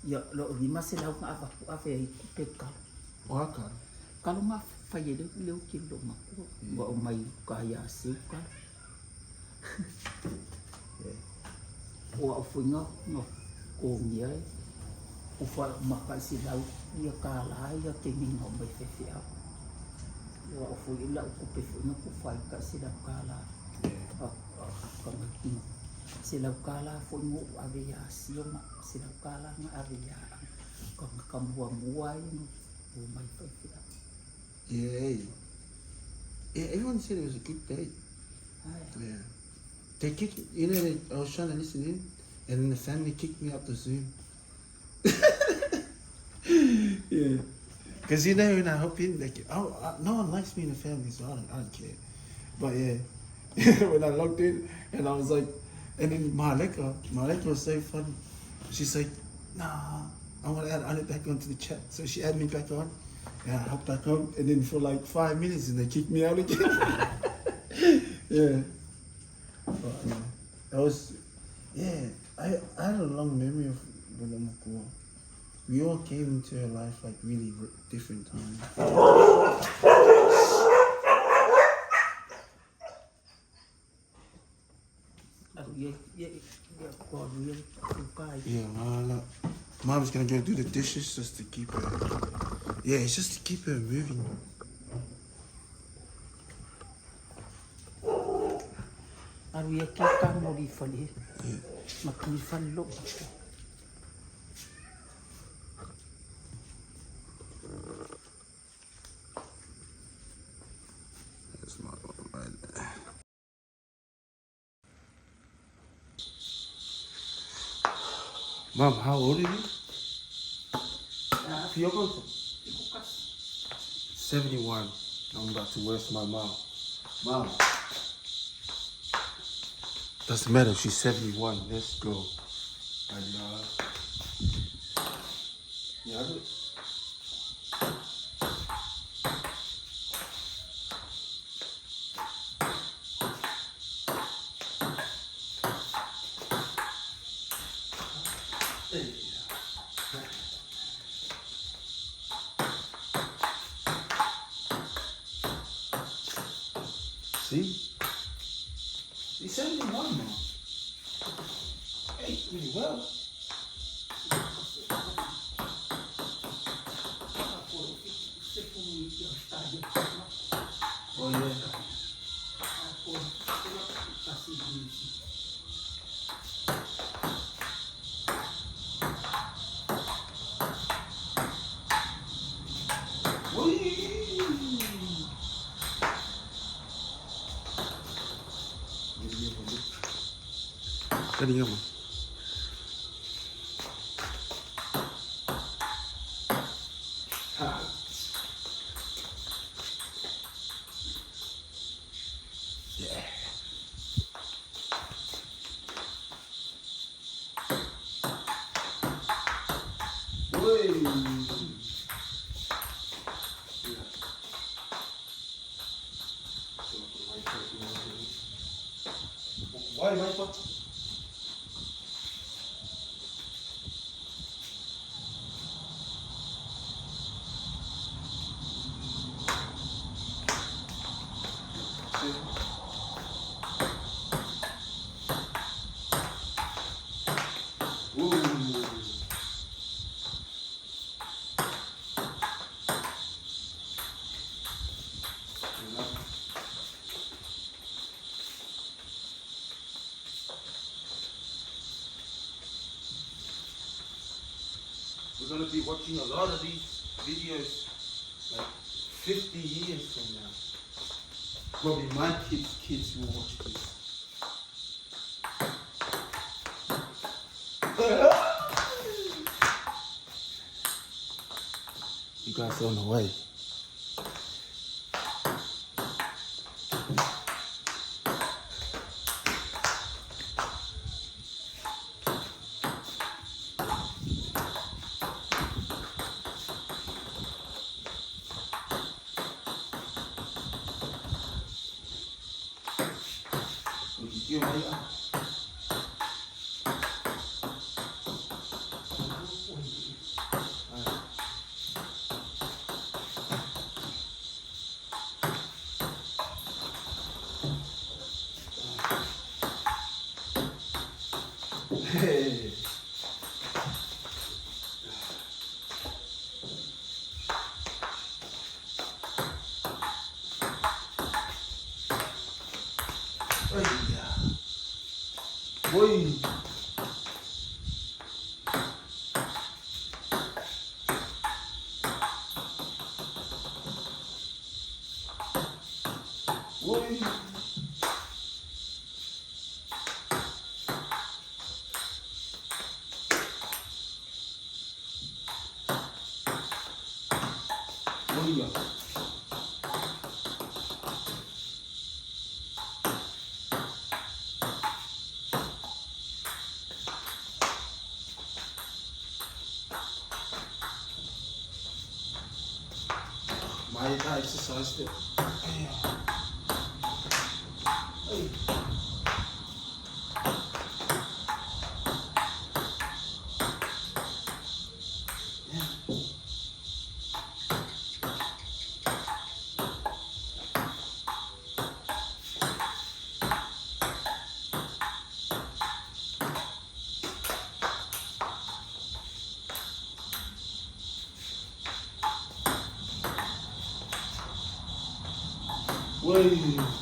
ya lo ni mase la ka ava ai ku pe ka Waka. kalau ma faile le o ki lo ma ko wa mai ka ya se ka o afunga no ko ngia o fa makasi lau ia kala ia ke mingo mai fefia o afunga la ko pe no ko fa ka si la kala ko ngi si la kala fo no avia si o ma si la kala nga avia ko kambua muai no o mai fefia Everyone said it was a good day. Yeah. They kicked, I was trying to listen in, and then the family kicked me out the Zoom. Yeah. Because when I hop in, like, no one likes me in the family, so I don't care. But yeah, when I logged in, and I was like, and then Maleka was so funny. She's like, nah, I want to add Anik back onto the chat. So she added me back on, and I hopped back on, and then for like 5 minutes, and they kicked me out again. Yeah. But that was, I had a long memory of Bulamakua. We all came into her life like really different times. Yeah, Mom's gonna go do the dishes just to keep her. Yeah, it's just to keep her moving. Aru ia ki ka mori fali. Maki fallo. That's my one right there. Mom, how old are you? 71. I'm about to worse my mom. Mom. Doesn't matter if she's 71. Let's go. Yeah, See? She's 71 now. Hey, really well. Oh, yeah. Tadi apa? Why, Michael? be watching a lot of these videos like 50 years from now. Probably my kids will watch this. You guys on the way. Hey. Oi. Oi. Olha. Mais dá exercise there. Hey. Oi. Olha.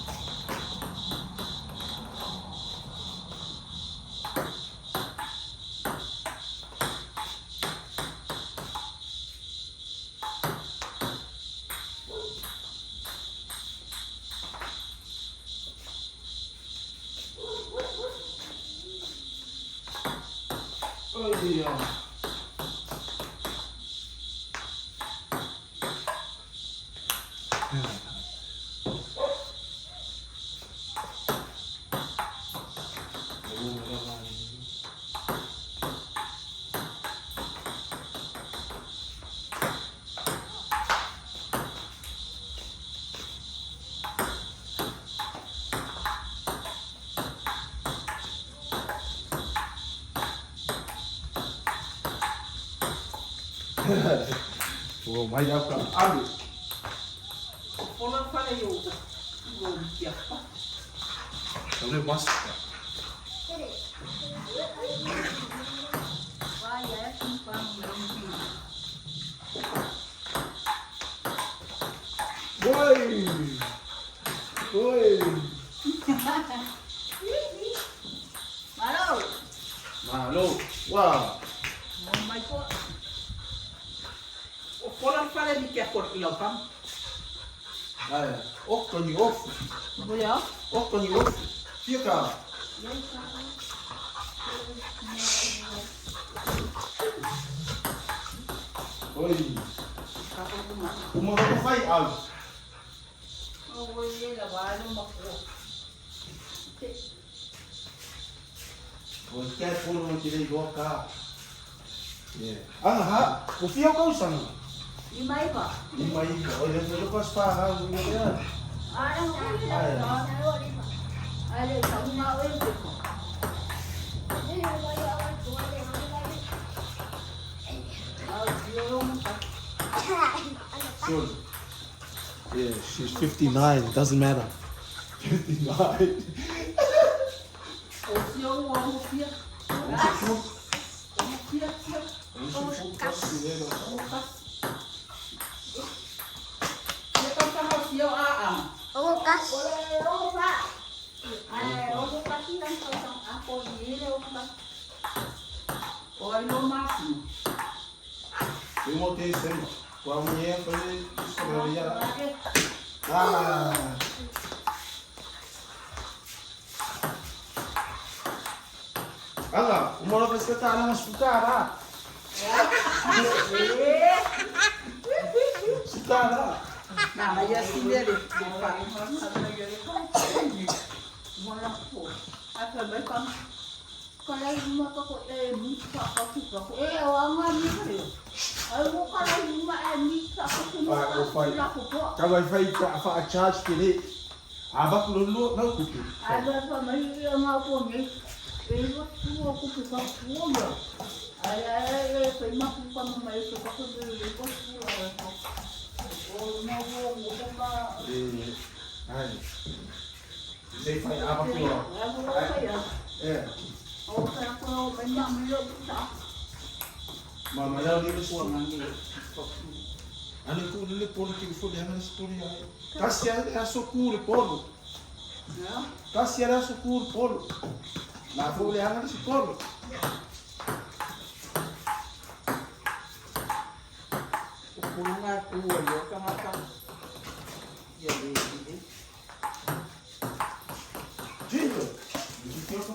Pô, mas dá pra abrir. Pola fala eu vou aqui ó. Eu não gosto. Vai, é assim, Oi! Oi! Marou! Malo! Uau! Mai ko. O pola fala ni que por lo pam. Aí, octoni off. Bolha. Octoni off. Fica. Oi! Uma vez vai alto. O bolha la vai no mako. Você quer pôr uma tirei igual cá? Ah, o fio é o sana. Lima iba. Lima ika. Olha, eu posso falar, não é? Ah, não, não, lima. Aí, tá uma hora Sure. Yeah, she's 59. Doesn't matter. 59. O senhor o amo fia. Olha no máximo. Eu montei isso aí. Com a mulher foi isso já. Ada. Ah. Olha, o moro vai espetar na sucara. Sucara. Nah, mas assim dele. Kalau rumah kau minta kau suka kau. Orang ni kau. Aku kalau rumah minta kau suka kau. Kalau vai a charge que ele aba kululu não cupi. Ada apa macam apa ni? Aku aku suka kau. Ay, soy más culpa mamá eso, paso de Ai. Sei vai aba kululu. É. Mama ya ni suang nangi. Ani ku ni polo ki fu dia na story ai. Kasia era sokuru polo. Kasia era sokuru polo. Na fu dia na polo. Kulungan tua yo kan. Ya ni. Jingle. Ni que eu tô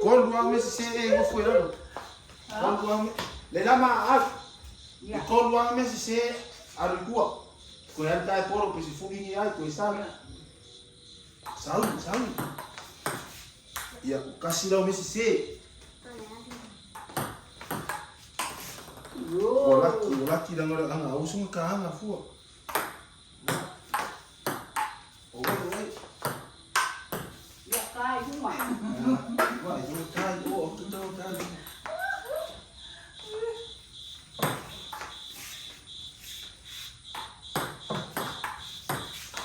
Quando o homem se eu fui lá. Quando o homem le dá mais quando o homem se arugua. Quando ele tá por o se fugi ai coisa. Saúde. E a casira o se Olá que dá agora a usa ka hanga fu. Ya kai rumah. Vai, eu caio, tudo caio.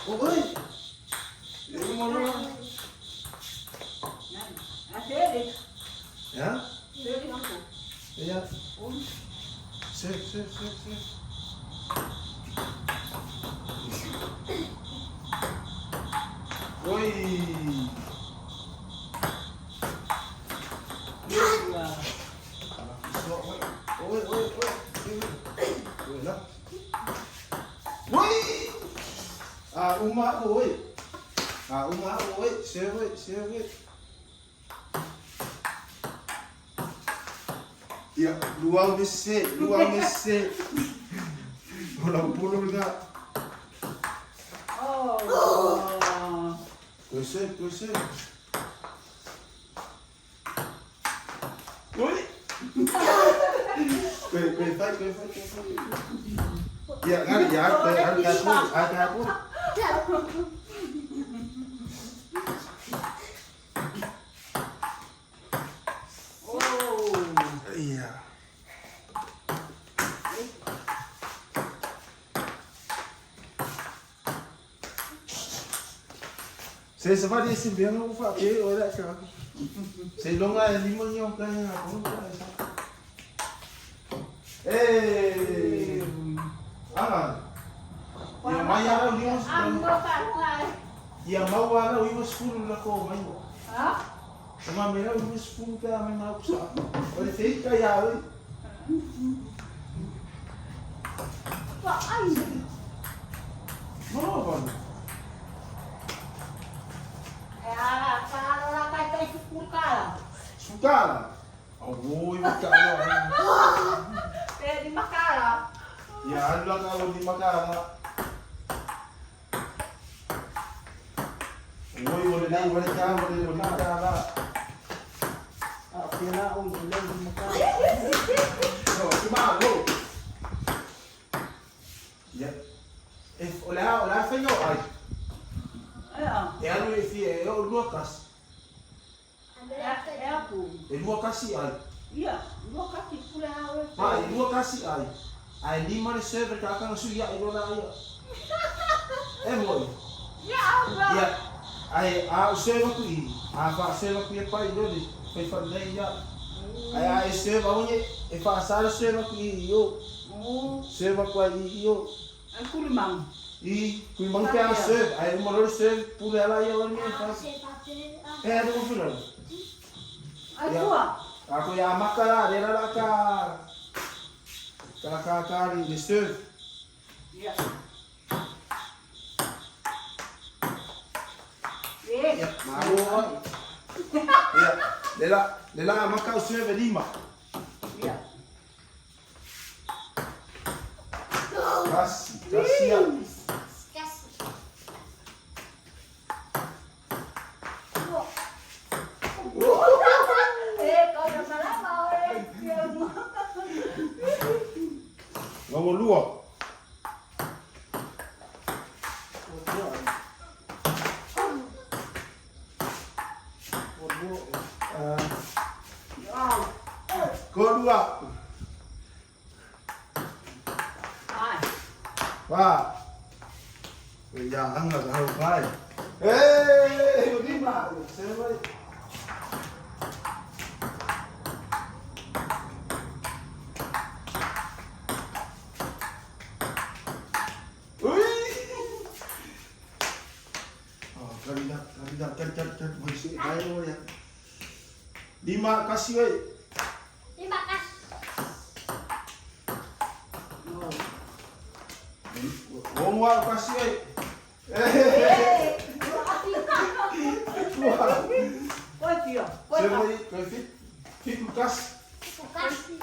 Oi. Eu moro. Ada. Ya? Ada aku. Ya. Sim. Oi. Uma oi, serve. Ya, luau mese. Orang pulau enggak. Oh. Kuese. Oi. Vai. Ya, ada pun. Iya. Saya sempat di sini yang aku pakai orang cakap. Saya longa 5 nyok kaya aku. Yang maya lah lima sepuluh. Yang mau lah lima 10 lah kau main. Sama merah lima 10 kaya main aku sah. Oleh saya kaya. Mana apa? Kalau orang kata suka. Suka lah. Oh, makan lah. Di makan. Ya, ada kalau di makan. Boleh makan lah. Kira ulang muka. Cuma lo. Ya. Olha feio ai. Lu esse o Lucas. Aku. Lucas ai. Iya, dua kaki pulau. Lucas ai. Ai lima de server ka kan suya ilo na ya. Boy. Ya, Allah. Ya. Ai server ku i. Fa server ku pa ilo di. Foi falei ya. Ai server onye fa sala server ku i yo. Server ku i yo. Aku limang. E kui mang kaya serve, ai mo serve pula ela ia orang ni faz. Ada mo pula. tua. Ako ya maka lah, dia lah kari, dia serve. Ya. Ya, malu. Ya, dia lah maka serve 5. Ya. Kasih ya. Kau yang salah mau Nomor 2. Kedua. Wah. Jangan nggak harus baik. Lima. Saya baik. Kan masih ayo ya. 5 kasih woi. 5 kasih. Omua kasih woi. Oi, tio. Saya woi, kau fit kas. Kasih.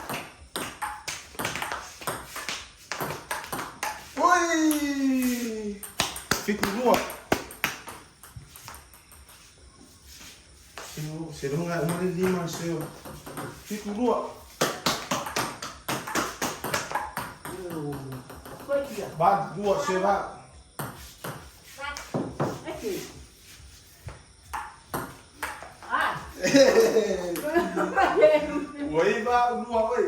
Woi. Fit 2. Saya dah nggak umur 5 saya. Fit 2. Oi, tio. Bad 2 saya pak. Aqui. Woi pak 2 woi.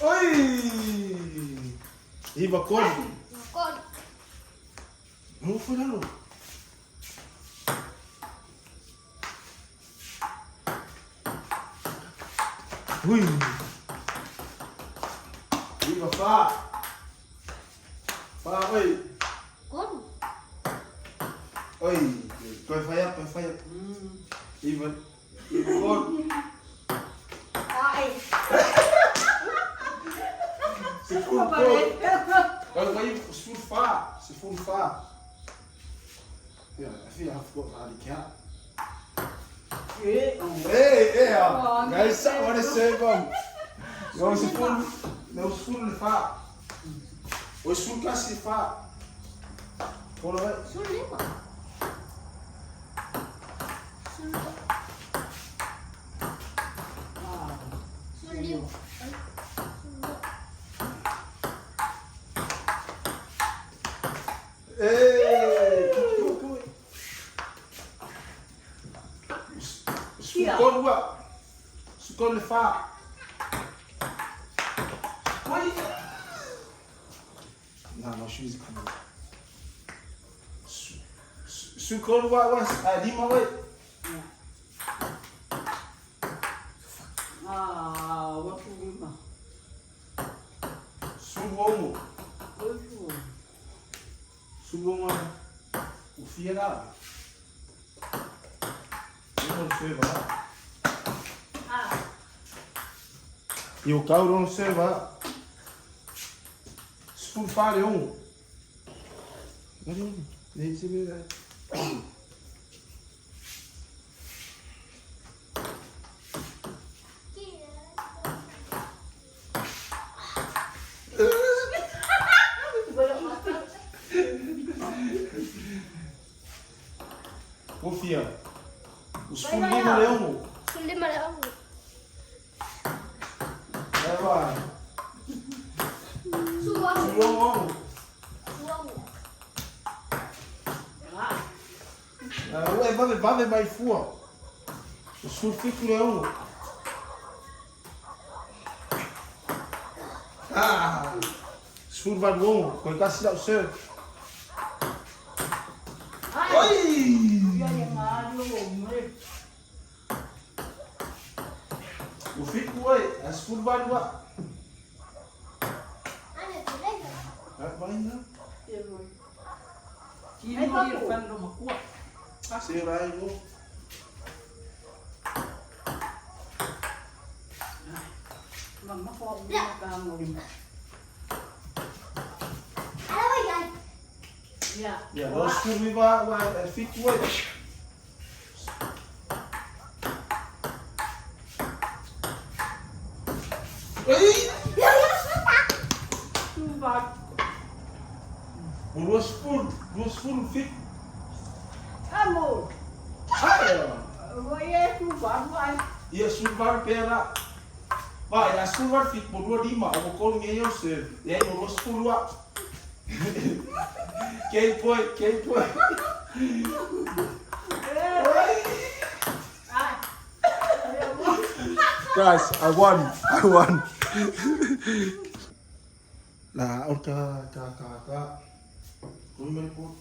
Oi. Iba kon. Não foi lá não. Ui. Iba fa. Fa oi. Oi. Kau fire. Iba kon. Se full kon. Kalau kau full fa. Ja, vi har haft godt radikalt. Ja. Jeg så var det søbom. Jeg var så fuld af far. Og jeg skulle gøre sit far. Hvor er det? Sukon le fa. Oi. Não, my shoes coming. Sukon was lima wait. Waktu 5. Subomo. Oi, Subomo. O fia lá. Eu não sei lá. E o carro não sei lá. Se for falha um. Nem se vê. Confia. Os fulinhos leão. Vai. Suão. Vai mais fua. O sulfito leão. Surva do ombro, com a cidade do céu. Oi! O fico oi, as curvas do ar. Vai não. Ini mau di depan rumah gua. Say right, go. Mama ko ang nakangawin. Yeah. Yeah, those food we buy fit weight. Too bad. Those food fit. Amo. Haya. Why too bad? Why? Ia sulvar pera. Vai, a sulvar fit por di ma, o col meio ser. E aí no food wa. Quem foi? Guys, I won. Lah, ka. Kung may po.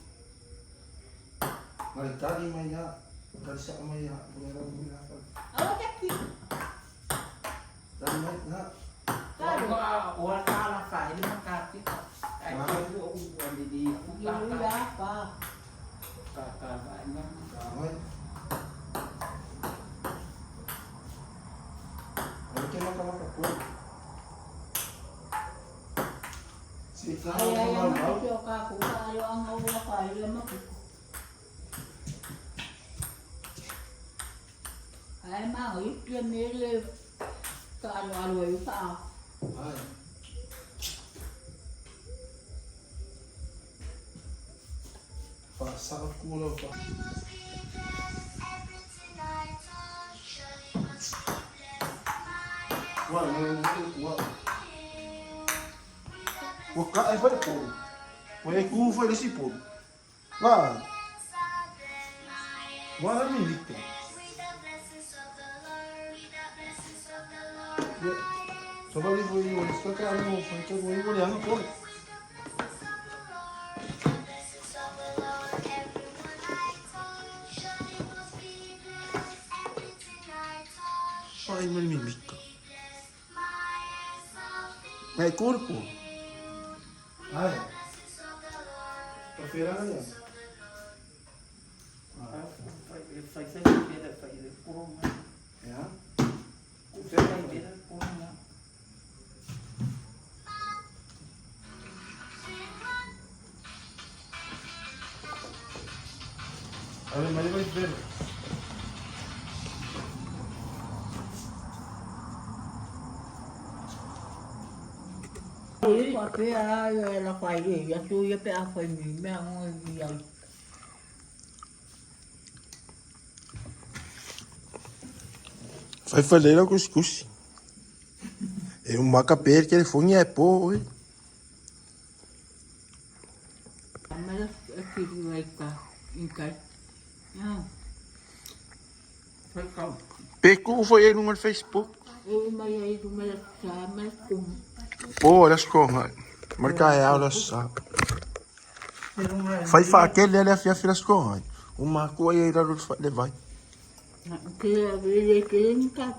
Mari tadi maya, kalisa maya, meron mo na. Ano kaki? Tadi na. Wala ka lang ka, hindi makati. Ay, ko ang hindi ko pa. Kakakain na. Kamay. Ano kaya makamakapo? Si Ay, makikyo ka kung tayo ang mawala ka, yung makikyo. Ay, yung nili, kaano-ano yung tao. Ay. Sa kulo pa. Waka ay pala po. May kufa na si po. Wala min dito. Sabali po yung ulis ka ano mo. Ito mo yung ulis po. Ay, malimimik ka. May corpo. Ay. Pafira ka yan. Ayan. Ay, malimimik din. Tapi la fai đi, ya chú ya pe a fai mi, me ang ya. Vai fazer o cuscuz. É um macapeiro que ele foi é pô. Mas aqui vai cá, em cá. Não. Foi calmo. Pecu foi ele no Facebook. Eu mas aí do mas com Pô, olha as coisas. Marca é olha só. Faz aquele ali a filha as coisas. Uma coisa aí da luz vai. que ele não tá